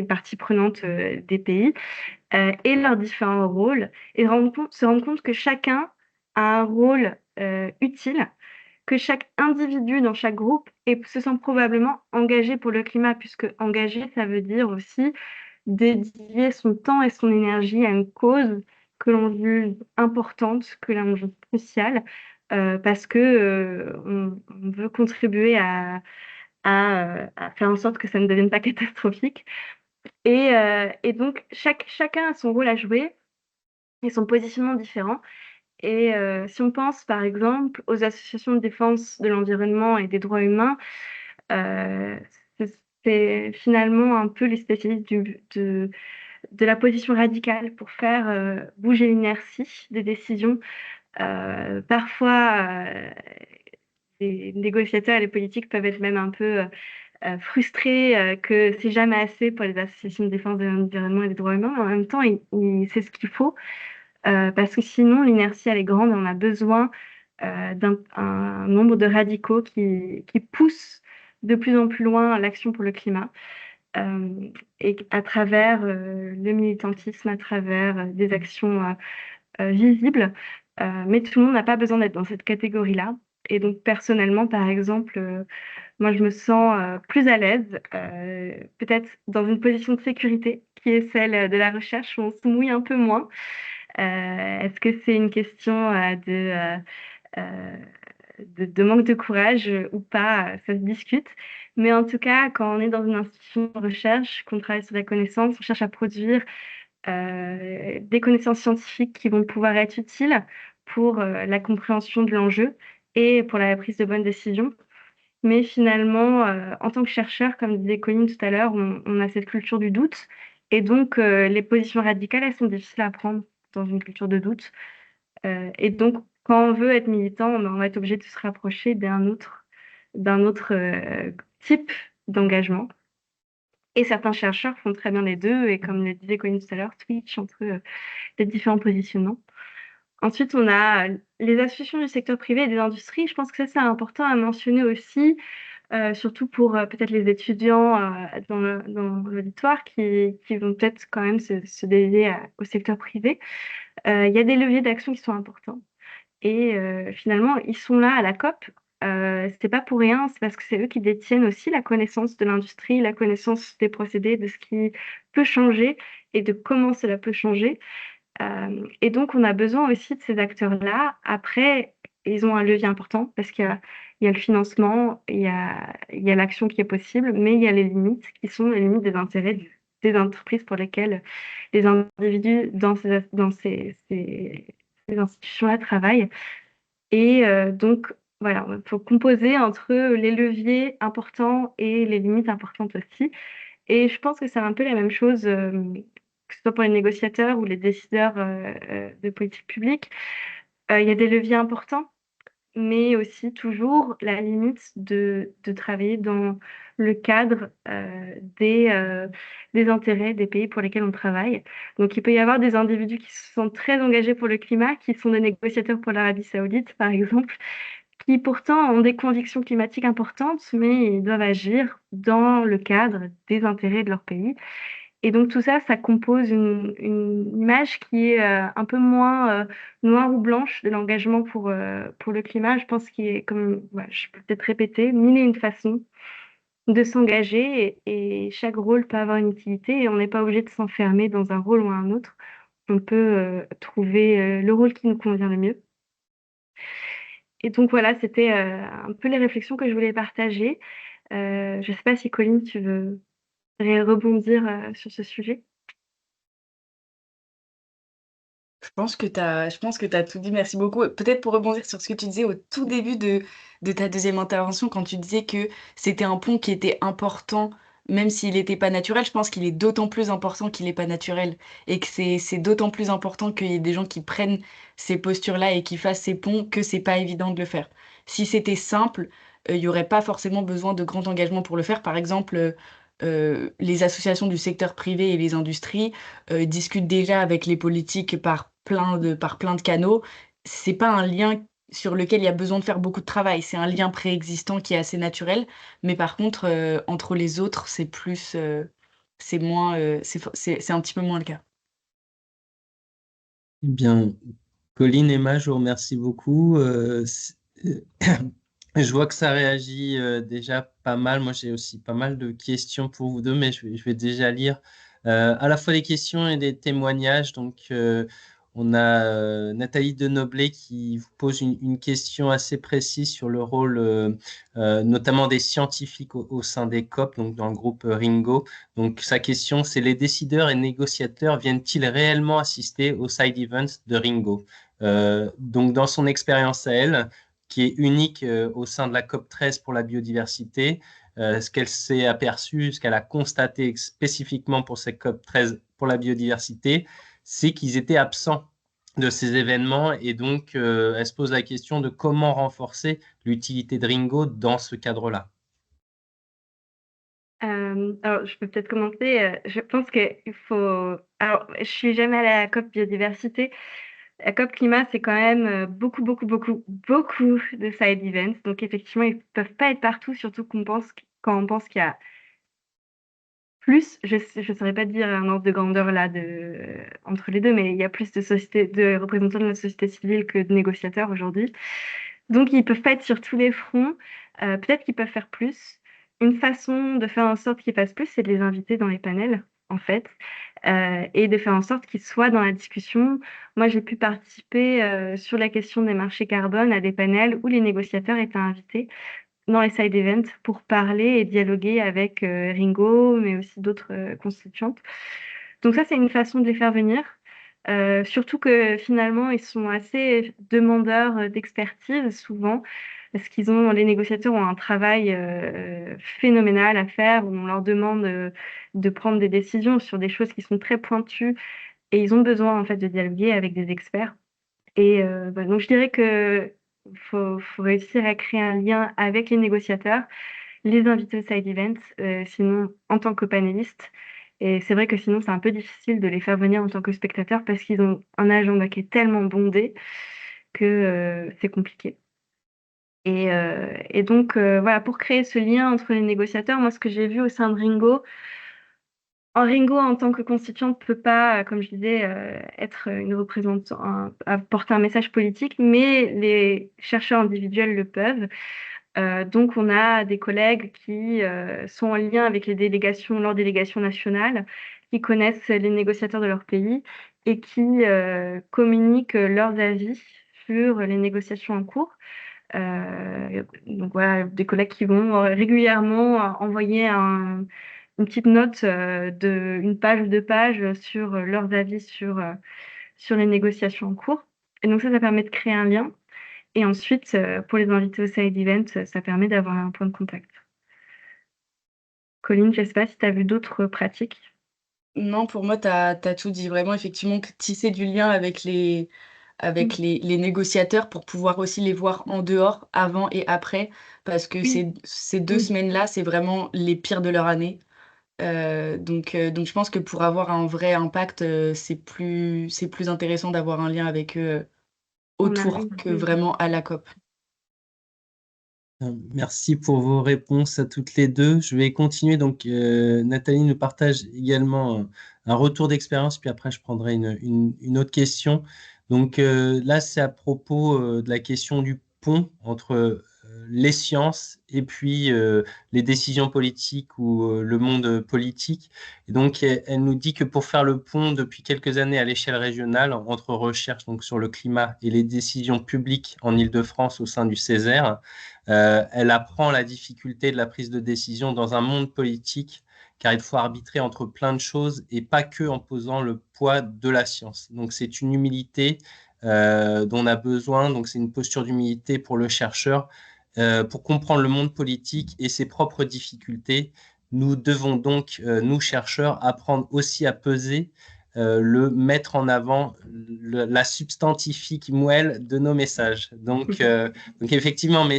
parties prenantes des pays, et leurs différents rôles, et se rendre compte que chacun a un rôle utile, que chaque individu dans chaque groupe se sent probablement engagé pour le climat, puisque engagé, ça veut dire aussi dédier son temps et son énergie à une cause que l'on juge importante, que l'on juge cruciale, parce que on veut contribuer à faire en sorte que ça ne devienne pas catastrophique. Et donc, chacun a son rôle à jouer et son positionnement différent. Et si on pense par exemple aux associations de défense de l'environnement et des droits humains, heu, c'est finalement un peu les spécialistes de la position radicale pour faire bouger l'inertie des décisions. Parfois, les négociateurs et les politiques peuvent être même un peu frustrés que c'est jamais assez pour les associations de défense de l'environnement et des droits humains. Mais en même temps, c'est ce qu'il faut. Parce que sinon l'inertie elle est grande et on a besoin, d'un un nombre de radicaux qui poussent de plus en plus loin l'action pour le climat. et à travers le militantisme, à travers des actions visibles. Mais tout le monde n'a pas besoin d'être dans cette catégorie-là. Et donc, personnellement, par exemple, moi, je me sens plus à l'aise, peut-être dans une position de sécurité, qui est celle de la recherche, où on se mouille un peu moins. Est-ce que c'est une question euh, de manque de courage ou pas? Ça se discute. Mais en tout cas, quand on est dans une institution de recherche, qu'on travaille sur la connaissance, on cherche à produire des connaissances scientifiques qui vont pouvoir être utiles pour la compréhension de l'enjeu et pour la prise de bonnes décisions. Mais finalement, en tant que chercheur, comme disait Colline tout à l'heure, on a cette culture du doute. Et donc, les positions radicales, elles sont difficiles à prendre dans une culture de doute. Et donc, quand on veut être militant, ben, on va être obligé de se rapprocher d'un autre type d'engagement. Et certains chercheurs font très bien les deux, et comme le disait Colline tout à l'heure, switch entre les différents positionnements. Ensuite, on a les associations du secteur privé et des industries. Je pense que ça, c'est important à mentionner aussi, surtout pour peut-être les étudiants dans l'auditoire qui vont peut-être quand même se dédier au secteur privé. Il y a des leviers d'action qui sont importants. Et finalement, ils sont là à la COP. C'est pas pour rien, c'est parce que c'est eux qui détiennent aussi la connaissance de l'industrie, la connaissance des procédés, de ce qui peut changer et de comment cela peut changer. Et donc, on a besoin aussi de ces acteurs-là. Après, ils ont un levier important parce qu'il y a le financement, il y a l'action qui est possible, mais il y a les limites qui sont les limites des intérêts des entreprises pour lesquelles les individus ces institutions-là travaillent. Et donc, voilà, il faut composer entre les leviers importants et les limites importantes aussi. Et je pense que c'est un peu la même chose, que ce soit pour les négociateurs ou les décideurs de politique publique. Il y a des leviers importants, mais aussi toujours la limite de travailler dans le cadre des intérêts des pays pour lesquels on travaille. Donc, il peut y avoir des individus qui sont très engagés pour le climat, qui sont des négociateurs pour l'Arabie Saoudite, par exemple, qui pourtant ont des convictions climatiques importantes, mais ils doivent agir dans le cadre des intérêts de leur pays. Et donc tout ça, ça compose une image qui est un peu moins noire ou blanche de l'engagement pour le climat. Je pense qu'il est, comme voilà, je peux peut-être répéter, mille et une façons de s'engager et chaque rôle peut avoir une utilité et on n'est pas obligé de s'enfermer dans un rôle ou un autre. On peut trouver le rôle qui nous convient le mieux. Et donc voilà, c'était un peu les réflexions que je voulais partager. Je ne sais pas si Colline, tu veux rebondir sur ce sujet. Je pense que tu as tout dit, merci beaucoup. Peut-être pour rebondir sur ce que tu disais au tout début de ta deuxième intervention, quand tu disais que c'était un pont qui était important, même s'il n'était pas naturel, je pense qu'il est d'autant plus important qu'il n'est pas naturel. Et que c'est d'autant plus important qu'il y ait des gens qui prennent ces postures-là et qui fassent ces ponts que c'est pas évident de le faire. Si c'était simple, il n'y aurait pas forcément besoin de grand engagement pour le faire. Par exemple, les associations du secteur privé et les industries discutent déjà avec les politiques par plein de canaux. C'est pas un lien sur lequel il y a besoin de faire beaucoup de travail. C'est un lien préexistant qui est assez naturel. Mais par contre, entre les autres, c'est plus, c'est moins, c'est un petit peu moins le cas. Eh bien, Colline et Emma, je vous remercie beaucoup. Je vois que ça réagit déjà pas mal. Moi, j'ai aussi pas mal de questions pour vous deux, mais je vais déjà lire à la fois des questions et des témoignages. Donc, on a Nathalie Denoblet qui vous pose une question assez précise sur le rôle notamment des scientifiques au sein des COP, donc dans le groupe Ringo. Donc, sa question, c'est les décideurs et négociateurs viennent-ils réellement assister aux side events de Ringo? Donc, dans son expérience à elle, qui est unique au sein de la COP13 pour la biodiversité, ce qu'elle s'est aperçue, ce qu'elle a constaté spécifiquement pour cette COP13 pour la biodiversité, c'est qu'ils étaient absents de ces événements et donc elle se pose la question de comment renforcer l'utilité de Ringo dans ce cadre-là. Alors, je peux peut-être commencer. Je pense qu'il faut. Alors, je suis jamais allée à la COP biodiversité. La COP climat, c'est quand même beaucoup, beaucoup, beaucoup, beaucoup de side events. Donc, effectivement, ils peuvent pas être partout, surtout quand on pense qu'il y a plus, je ne saurais pas dire un ordre de grandeur là entre les deux, mais il y a plus de représentants de la société civile que de négociateurs aujourd'hui. Donc, ils ne peuvent pas être sur tous les fronts. Peut-être qu'ils peuvent faire plus. Une façon de faire en sorte qu'ils fassent plus, c'est de les inviter dans les panels, en fait, et de faire en sorte qu'ils soient dans la discussion. Moi, j'ai pu participer sur la question des marchés carbone à des panels où les négociateurs étaient invités dans les side events pour parler et dialoguer avec Ringo, mais aussi d'autres constituantes. Donc ça, c'est une façon de les faire venir. Surtout que finalement, ils sont assez demandeurs d'expertise souvent, parce les négociateurs ont un travail phénoménal à faire, où on leur demande de prendre des décisions sur des choses qui sont très pointues, et ils ont besoin en fait de dialoguer avec des experts. Et donc je dirais que faut réussir à créer un lien avec les négociateurs, les inviter au side event, sinon en tant que panéliste. Et c'est vrai que sinon c'est un peu difficile de les faire venir en tant que spectateurs parce qu'ils ont un agenda qui est tellement bondé que c'est compliqué. Et donc voilà, pour créer ce lien entre les négociateurs, moi ce que j'ai vu au sein de Ringo, Ringo, en tant que constituante, ne peut pas, comme je disais, être une représentante, porter un message politique, mais les chercheurs individuels le peuvent. Donc, on a des collègues qui sont en lien avec leurs délégations nationales, qui connaissent les négociateurs de leur pays et qui communiquent leurs avis sur les négociations en cours. Donc voilà, des collègues qui vont régulièrement envoyer une petite note une page ou 2 pages sur leurs avis sur les négociations en cours. Et donc ça permet de créer un lien. Et ensuite, pour les inviter au side event, ça permet d'avoir un point de contact. Colline, je ne sais pas si tu as vu d'autres pratiques. Non, pour moi, tu as tout dit. Vraiment, effectivement, tisser du lien avec les négociateurs pour pouvoir aussi les voir en dehors, avant et après, parce que Oui. ces 2 Oui. semaines-là, c'est vraiment les pires de leur année. Donc je pense que pour avoir un vrai impact, c'est plus intéressant d'avoir un lien avec eux, On autour arrive. que vraiment à la COP. Merci pour vos réponses à toutes les deux. Je vais continuer. Donc, Nathalie nous partage également un retour d'expérience, puis après, je prendrai une autre question. Donc, là, c'est à propos de la question du pont entre les sciences et puis les décisions politiques ou le monde politique. Et donc, elle nous dit que pour faire le pont depuis quelques années à l'échelle régionale entre recherche donc, sur le climat et les décisions publiques en Île-de-France au sein du Césaire, elle apprend la difficulté de la prise de décision dans un monde politique, car il faut arbitrer entre plein de choses et pas que en posant le poids de la science. Donc c'est une humilité dont on a besoin, donc c'est une posture d'humilité pour le chercheur, pour comprendre le monde politique et ses propres difficultés. Nous devons donc, nous chercheurs, apprendre aussi à peser le mettre en avant la substantifique moelle de nos messages. Donc effectivement, mais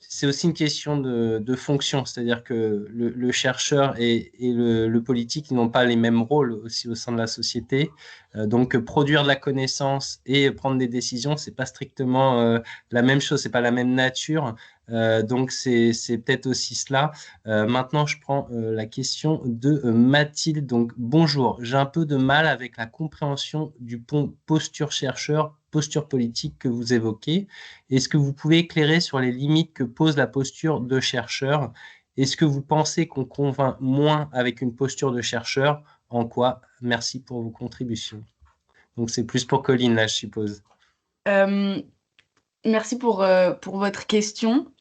c'est aussi une question de fonction, c'est-à-dire que le chercheur et le politique n'ont pas les mêmes rôles aussi au sein de la société. Donc, produire de la connaissance et prendre des décisions, c'est pas strictement la même chose, c'est pas la même nature. Donc, c'est peut-être aussi cela. Maintenant, je prends la question de Mathilde. Donc, bonjour, j'ai un peu de mal avec la compréhension du pont posture-chercheur, posture politique que vous évoquez. Est-ce que vous pouvez éclairer sur les limites que pose la posture de chercheur? Est-ce que vous pensez qu'on convainc moins avec une posture de chercheur? En quoi? Merci pour vos contributions. Donc c'est plus pour Colline là, je suppose. Merci pour votre question.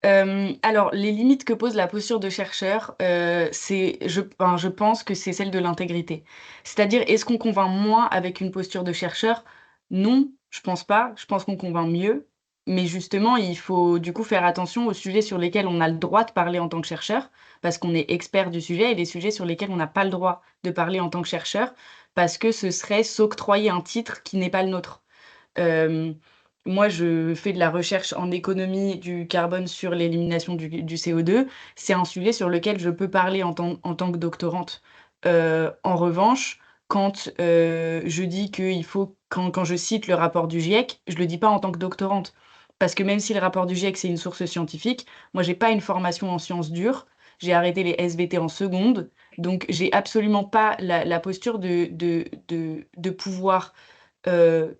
Alors, les limites que pose la posture de chercheur, je pense que c'est celle de l'intégrité. C'est-à-dire, est-ce qu'on convainc moins avec une posture de chercheur? Non, je pense pas. Je pense qu'on convainc mieux. Mais justement, il faut du coup faire attention aux sujets sur lesquels on a le droit de parler en tant que chercheur, parce qu'on est expert du sujet, et les sujets sur lesquels on n'a pas le droit de parler en tant que chercheur, parce que ce serait s'octroyer un titre qui n'est pas le nôtre. Hem, Moi, je fais de la recherche en économie du carbone sur l'élimination du CO2. C'est un sujet sur lequel je peux parler en tant que doctorante. En revanche, quand, je dis qu'il faut quand je cite le rapport du GIEC, je le dis pas en tant que doctorante. Parce que même si le rapport du GIEC, c'est une source scientifique, moi, j'ai pas une formation en sciences dures, j'ai arrêté les SVT en seconde, donc j'ai absolument pas la posture de pouvoir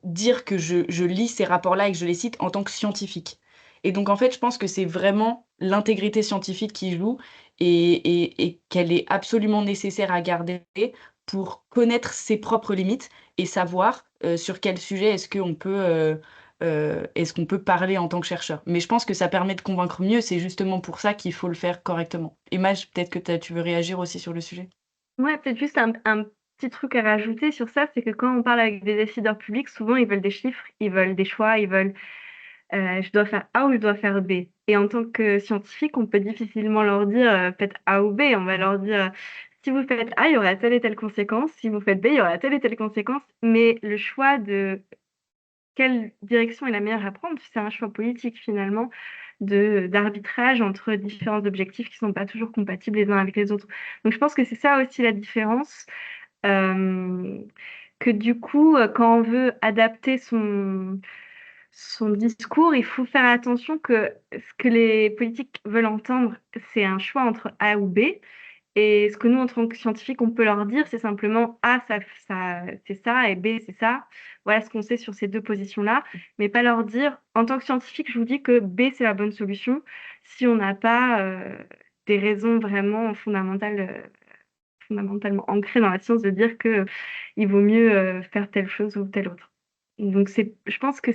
dire que je lis ces rapports-là et que je les cite en tant que scientifique. Et donc, en fait, je pense que c'est vraiment l'intégrité scientifique qui joue et qu'elle est absolument nécessaire à garder pour connaître ses propres limites et savoir sur quel sujet est-ce qu'on peut parler en tant que chercheur. Mais je pense que ça permet de convaincre mieux, c'est justement pour ça qu'il faut le faire correctement. Et Maj, peut-être que tu veux réagir aussi sur le sujet. Ouais, peut-être juste un petit truc à rajouter sur ça, c'est que quand on parle avec des décideurs publics, souvent ils veulent des chiffres, ils veulent des choix, ils veulent je dois faire A ou je dois faire B. Et en tant que scientifique, on peut difficilement leur dire faites A ou B. On va leur dire si vous faites A, il y aura telle et telle conséquence. Si vous faites B, il y aura telle et telle conséquence. Mais le choix de quelle direction est la meilleure à prendre, c'est un choix politique finalement d'arbitrage entre différents objectifs qui ne sont pas toujours compatibles les uns avec les autres. Donc je pense que c'est ça aussi la différence. euh, que du coup, quand on veut adapter son discours, il faut faire attention que ce que les politiques veulent entendre, c'est un choix entre A ou B. Et ce que nous, en tant que scientifiques, on peut leur dire, c'est simplement A, c'est ça, et B, c'est ça. Voilà ce qu'on sait sur ces deux positions-là. Mais pas leur dire, en tant que scientifique, je vous dis que B, c'est la bonne solution, si on n'a pas des raisons vraiment fondamentalement ancrées dans la science de dire que il vaut mieux faire telle chose ou telle autre. Donc je pense que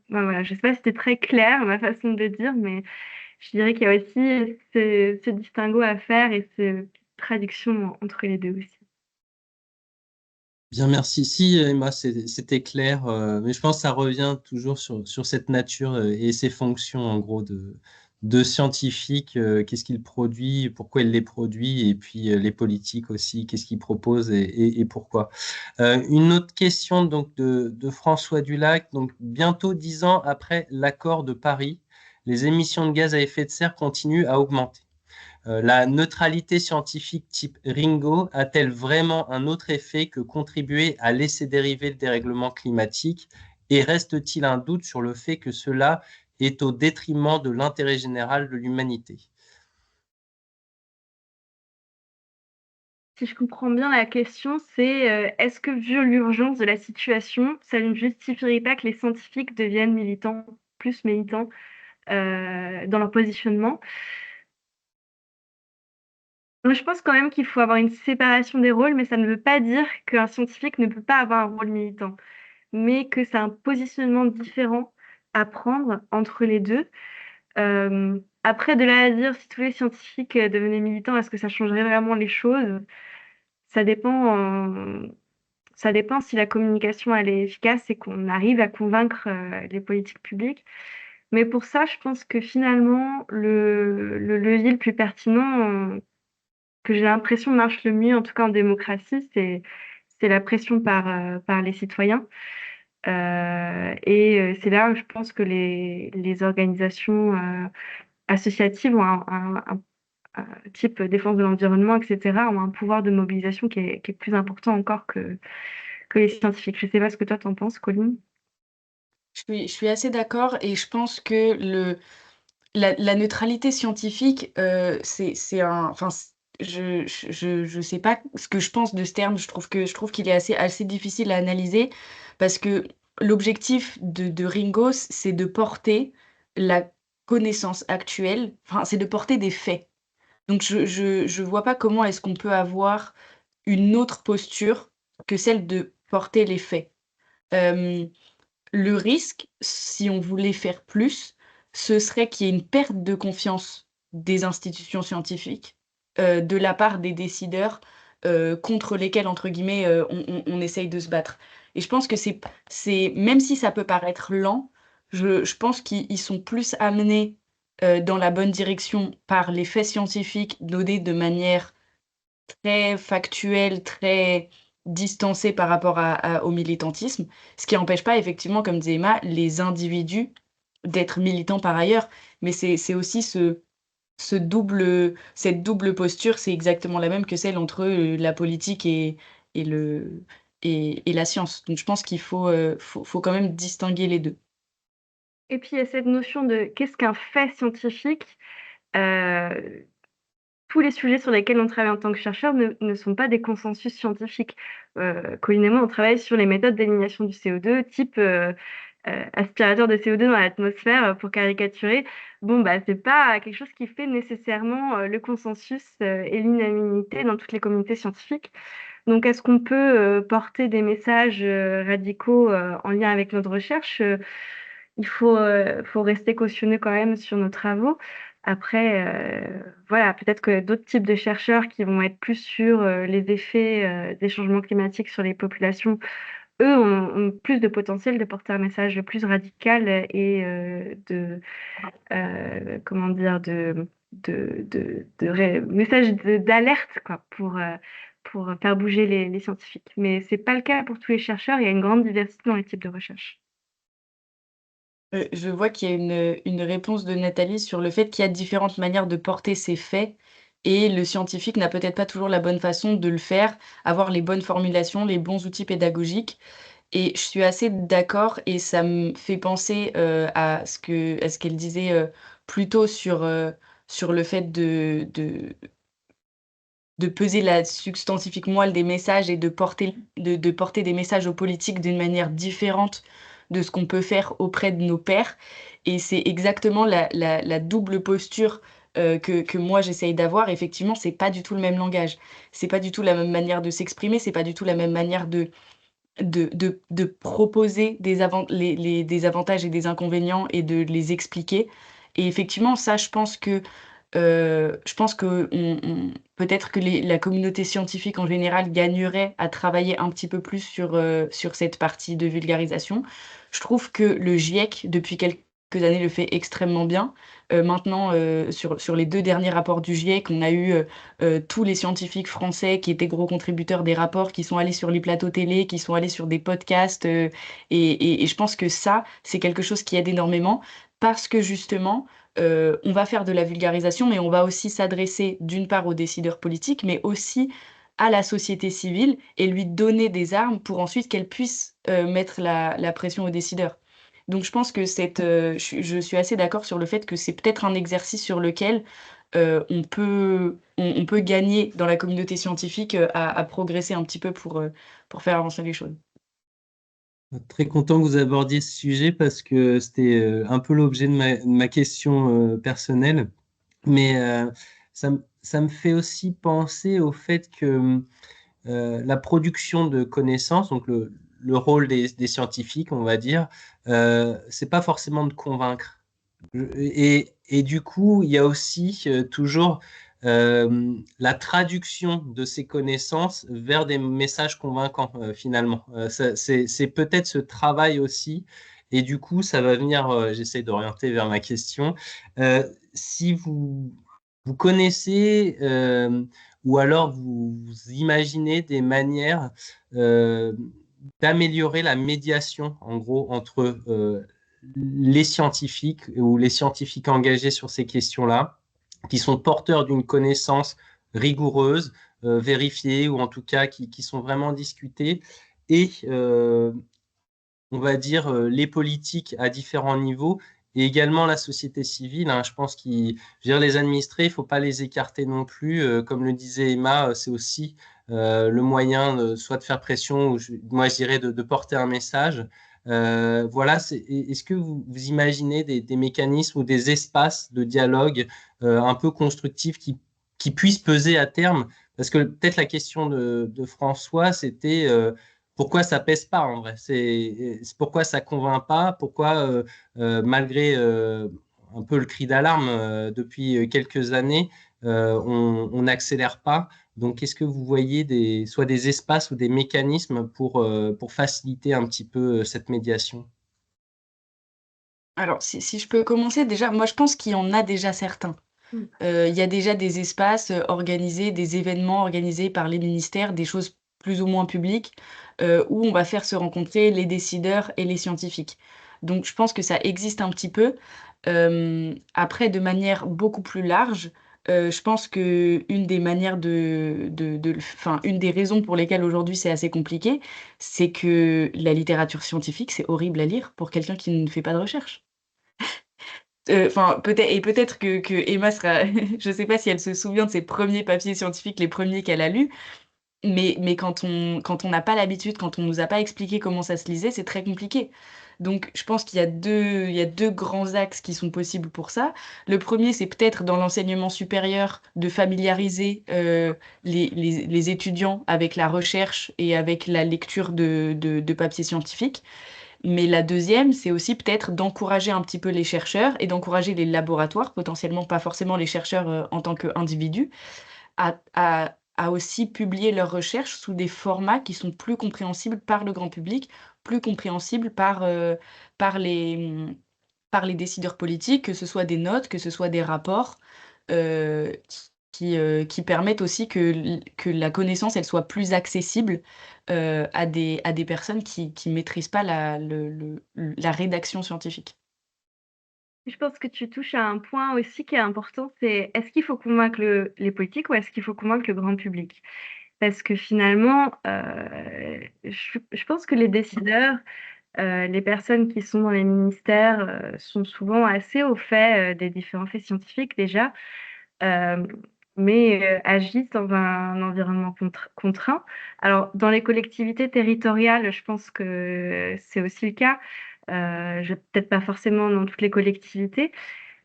voilà, je sais pas si c'était très clair ma façon de le dire, mais je dirais qu'il y a aussi ce distinguo à faire et cette traduction entre les deux aussi. Bien, merci. Si, Emma, c'était clair, mais je pense que ça revient toujours sur cette nature et ses fonctions, en gros, de scientifique, qu'est-ce qu'il produit, pourquoi il les produit, et puis les politiques aussi, qu'est-ce qu'ils proposent et pourquoi. Une autre question donc, de François Dulac. Donc, bientôt 10 ans après l'accord de Paris, les émissions de gaz à effet de serre continuent à augmenter. La neutralité scientifique type Ringo a-t-elle vraiment un autre effet que contribuer à laisser dériver le dérèglement climatique? Et reste-t-il un doute sur le fait que cela est au détriment de l'intérêt général de l'humanité? Si je comprends bien la question, c'est est-ce que vu l'urgence de la situation, ça ne justifierait pas que les scientifiques deviennent militants, plus militants dans leur positionnement? Donc, je pense quand même qu'il faut avoir une séparation des rôles, mais ça ne veut pas dire qu'un scientifique ne peut pas avoir un rôle militant, mais que c'est un positionnement différent à prendre entre les deux. Après, de là à dire si tous les scientifiques devenaient militants, est-ce que ça changerait vraiment les choses? Ça dépend, ça dépend si la communication elle est efficace et qu'on arrive à convaincre les politiques publiques. Mais pour ça, je pense que finalement, le levier le plus pertinent, que j'ai l'impression marche le mieux, en tout cas en démocratie, c'est la pression par les citoyens. Et c'est là où je pense que les organisations associatives ont un type défense de l'environnement, etc., ont un pouvoir de mobilisation qui est plus important encore que les scientifiques. Je ne sais pas ce que toi t'en penses, Colline. Je suis assez d'accord et je pense que la neutralité scientifique, c'est un enfin, je sais pas ce que je pense de ce terme. Je trouve qu'il est assez difficile à analyser parce que l'objectif de Ringo, c'est de porter la connaissance actuelle, enfin, c'est de porter des faits. Donc je vois pas comment est-ce qu'on peut avoir une autre posture que celle de porter les faits. Hem Le risque, si on voulait faire plus, ce serait qu'il y ait une perte de confiance des institutions scientifiques, de la part des décideurs, contre lesquels, entre guillemets, on essaye de se battre. Et je pense que c'est même si ça peut paraître lent, je pense qu'ils sont plus amenés, dans la bonne direction par les faits scientifiques donnés de manière très factuel, très distancé par rapport au militantisme, ce qui n'empêche pas effectivement, comme disait Emma, les individus d'être militants par ailleurs. Mais c'est aussi cette double posture, c'est exactement la même que celle entre la politique et, le, et la science. Donc je pense qu'il faut quand même distinguer les deux. Et puis, il y a cette notion de qu'est-ce qu'un fait scientifique? Euh, tous les sujets sur lesquels on travaille en tant que chercheur ne sont pas des consensus scientifiques. Colline et moi, on travaille sur les méthodes d'élimination du CO2, type aspirateur de CO2 dans l'atmosphère, pour caricaturer. Bon, bah, c'est pas quelque chose qui fait nécessairement le consensus et l'unanimité dans toutes les communautés scientifiques. Donc, est-ce qu'on peut porter des messages radicaux en lien avec notre recherche? Il faut rester cautionné quand même sur nos travaux. Après, voilà, peut-être que d'autres types de chercheurs qui vont être plus sur les effets des changements climatiques sur les populations, eux ont plus de potentiel de porter un message plus radical et comment dire, message d'alerte, quoi, pour faire bouger les scientifiques. Mais c'est pas le cas pour tous les chercheurs. Il y a une grande diversité dans les types de recherche. Je vois qu'il y a une réponse de Nathalie sur le fait qu'il y a différentes manières de porter ses faits et le scientifique n'a peut-être pas toujours la bonne façon de le faire, avoir les bonnes formulations, les bons outils pédagogiques et je suis assez d'accord et ça me fait penser, à ce qu'elle disait, plus tôt sur le fait de peser la substantifique moelle des messages et de porter des messages aux politiques d'une manière différente de ce qu'on peut faire auprès de nos pairs et c'est exactement la double posture, que moi j'essaye d'avoir. Effectivement, c'est pas du tout le même langage. C'est pas du tout la même manière de s'exprimer, c'est pas du tout la même manière de proposer des avantages et des inconvénients et de les expliquer et effectivement ça je pense qu'on peut-être que la communauté scientifique en général gagnerait à travailler un petit peu plus sur cette partie de vulgarisation. Je trouve que le GIEC, depuis quelques années, le fait extrêmement bien. Maintenant, sur les 2 derniers rapports du GIEC, on a eu, tous les scientifiques français qui étaient gros contributeurs des rapports, qui sont allés sur les plateaux télé, qui sont allés sur des podcasts, et je pense que ça, c'est quelque chose qui aide énormément parce que justement, on va faire de la vulgarisation, mais on va aussi s'adresser d'une part aux décideurs politiques, mais aussi à la société civile et lui donner des armes pour ensuite qu'elle puisse, mettre la pression aux décideurs. Donc je pense que je suis assez d'accord sur le fait que c'est peut-être un exercice sur lequel, on peut gagner dans la communauté scientifique, à progresser un petit peu pour faire avancer les choses. Très content que vous abordiez ce sujet parce que c'était un peu l'objet de ma question personnelle. Mais ça me fait aussi penser au fait que la production de connaissances, donc le rôle des scientifiques, on va dire, c'est pas forcément de convaincre. Et du coup, il y a aussi toujours la traduction de ces connaissances vers des messages convaincants, finalement. C'est peut-être ce travail aussi. Et du coup, ça va venir, j'essaie d'orienter vers ma question. Si vous connaissez ou alors vous imaginez des manières euh, d'améliorer la médiation, en gros, entre les scientifiques ou les scientifiques engagés sur ces questions-là, qui sont porteurs d'une connaissance rigoureuse, vérifiée, ou en tout cas qui sont vraiment discutées, et on va dire les politiques à différents niveaux, et également la société civile. Hein. Je pense les administrés, il ne faut pas les écarter non plus. Comme le disait Emma, c'est aussi le moyen soit de faire pression, ou moi je dirais de porter un message. Voilà, est-ce que vous imaginez des mécanismes ou des espaces de dialogue un peu constructifs qui puissent peser à terme? Parce que peut-être la question de François, c'était pourquoi ça pèse pas en vrai? C'est pourquoi ça convainc pas? Pourquoi, malgré un peu le cri d'alarme depuis quelques années, on n'accélère pas? Donc, est-ce que vous voyez soit des espaces ou des mécanismes pour faciliter un petit peu cette médiation? Alors si je peux commencer, déjà, moi je pense qu'il y en a déjà certains. Mmh. Il y a déjà des espaces, organisés, des événements organisés par les ministères, des choses plus ou moins publiques, où on va faire se rencontrer les décideurs et les scientifiques. Donc je pense que ça existe un petit peu. Après de manière beaucoup plus large, je pense qu'une des manières une des raisons pour lesquelles aujourd'hui c'est assez compliqué, c'est que la littérature scientifique, c'est horrible à lire pour quelqu'un qui ne fait pas de recherche. Enfin, peut-être que Emma sera, je sais pas si elle se souvient de ses premiers papiers scientifiques, les premiers qu'elle a lus, mais quand on n'a pas l'habitude, quand on nous a pas expliqué comment ça se lisait, c'est très compliqué. Donc, je pense il y a deux grands axes qui sont possibles pour ça. Le premier, c'est peut-être dans l'enseignement supérieur de familiariser les étudiants avec la recherche et avec la lecture de papiers scientifiques. Mais la deuxième, c'est aussi peut-être d'encourager un petit peu les chercheurs et d'encourager les laboratoires, potentiellement pas forcément les chercheurs en tant qu'individus, à aussi publier leurs recherches sous des formats qui sont plus compréhensibles par le grand public, plus compréhensibles par par les décideurs politiques, que ce soit des notes, que ce soit des rapports, euh, qui permettent aussi que la connaissance elle soit plus accessible à des personnes qui maîtrisent pas la rédaction scientifique. Je pense que tu touches à un point aussi qui est important, c'est est-ce qu'il faut convaincre les politiques ou est-ce qu'il faut convaincre le grand public? Parce que finalement, je pense que les décideurs, les personnes qui sont dans les ministères, sont souvent assez au fait, des différents faits scientifiques déjà, euh, mais agissent dans un environnement contraint. Alors, dans les collectivités territoriales, je pense que c'est aussi le cas. Peut-être pas forcément dans toutes les collectivités,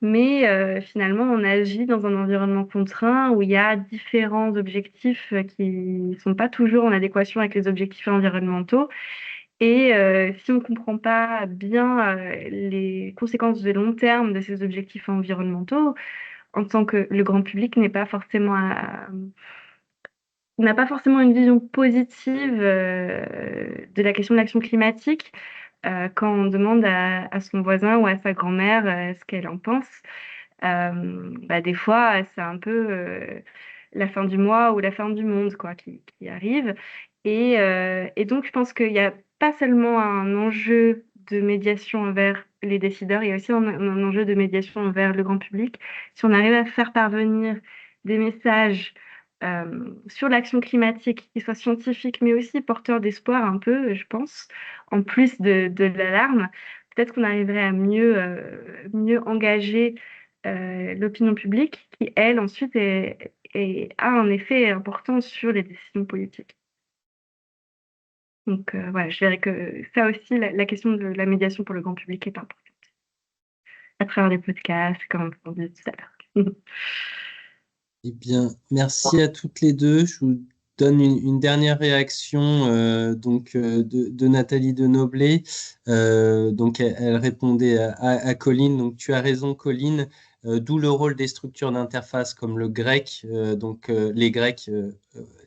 mais finalement, on agit dans un environnement contraint où il y a différents objectifs qui ne sont pas toujours en adéquation avec les objectifs environnementaux. Et si on ne comprend pas bien les conséquences de long terme de ces objectifs environnementaux, en tant que le grand public n'a pas forcément une vision positive de la question de l'action climatique, quand on demande à son voisin ou à sa grand-mère ce qu'elle en pense. Bah, des fois, c'est un peu la fin du mois ou la fin du monde quoi, qui arrive. Et donc, je pense qu'il n'y a pas seulement un enjeu de médiation envers les décideurs, il y a aussi un enjeu de médiation envers le grand public. Si on arrive à faire parvenir des messages sur l'action climatique qui soient scientifiques, mais aussi porteurs d'espoir un peu, je pense, en plus de l'alarme, peut-être qu'on arriverait à mieux engager l'opinion publique qui, elle, ensuite, a un effet important sur les décisions politiques. Donc, voilà, je dirais que ça aussi, la question de la médiation pour le grand public est importante, à travers les podcasts, comme on dit tout à l'heure. Eh bien, merci à toutes les deux. Je vous donne une dernière réaction de Nathalie Denoblet. Donc, elle répondait à Colline. Donc, tu as raison, Colline. D'où le rôle des structures d'interface comme le GREC, les Grecs,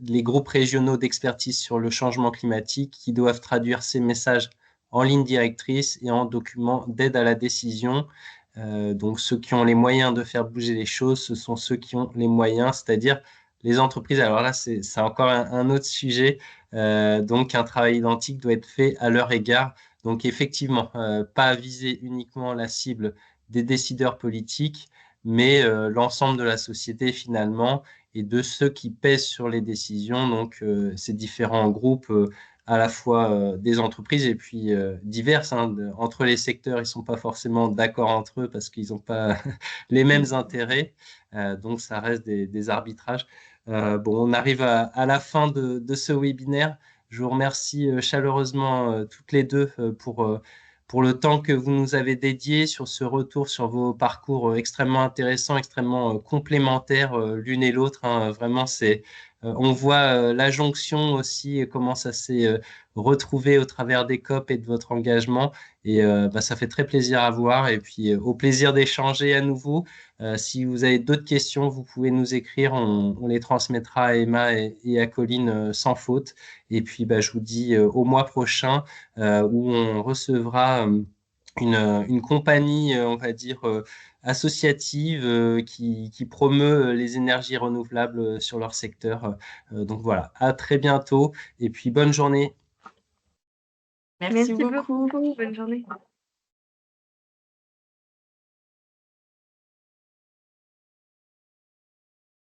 les groupes régionaux d'expertise sur le changement climatique qui doivent traduire ces messages en ligne directrice et en documents d'aide à la décision. Donc, ceux qui ont les moyens de faire bouger les choses, ce sont ceux qui ont les moyens, c'est-à-dire les entreprises. Alors là, c'est encore un autre sujet. Donc, un travail identique doit être fait à leur égard. Donc, effectivement, pas viser uniquement la cible des décideurs politiques, mais l'ensemble de la société finalement et de ceux qui pèsent sur les décisions. Donc, ces différents groupes à la fois des entreprises et puis diverses. Hein, entre les secteurs, ils ne sont pas forcément d'accord entre eux parce qu'ils n'ont pas les mêmes intérêts. Donc, ça reste des arbitrages. Bon, on arrive à la fin de ce webinaire. Je vous remercie chaleureusement toutes les deux pour le temps que vous nous avez dédié sur ce retour sur vos parcours extrêmement intéressants, extrêmement complémentaires l'une et l'autre. Hein. Vraiment, on voit la jonction aussi, comment ça s'est retrouvé au travers des COP et de votre engagement. Et bah, ça fait très plaisir à voir. Et puis, au plaisir d'échanger à nouveau. Si vous avez d'autres questions, vous pouvez nous écrire. On les transmettra à Emma et à Colline sans faute. Et puis, bah, je vous dis au mois prochain où on recevra une compagnie, on va dire, associative qui promeut les énergies renouvelables sur leur secteur. Donc voilà, à très bientôt et puis bonne journée. Merci Merci beaucoup. beaucoup. Bonne journée.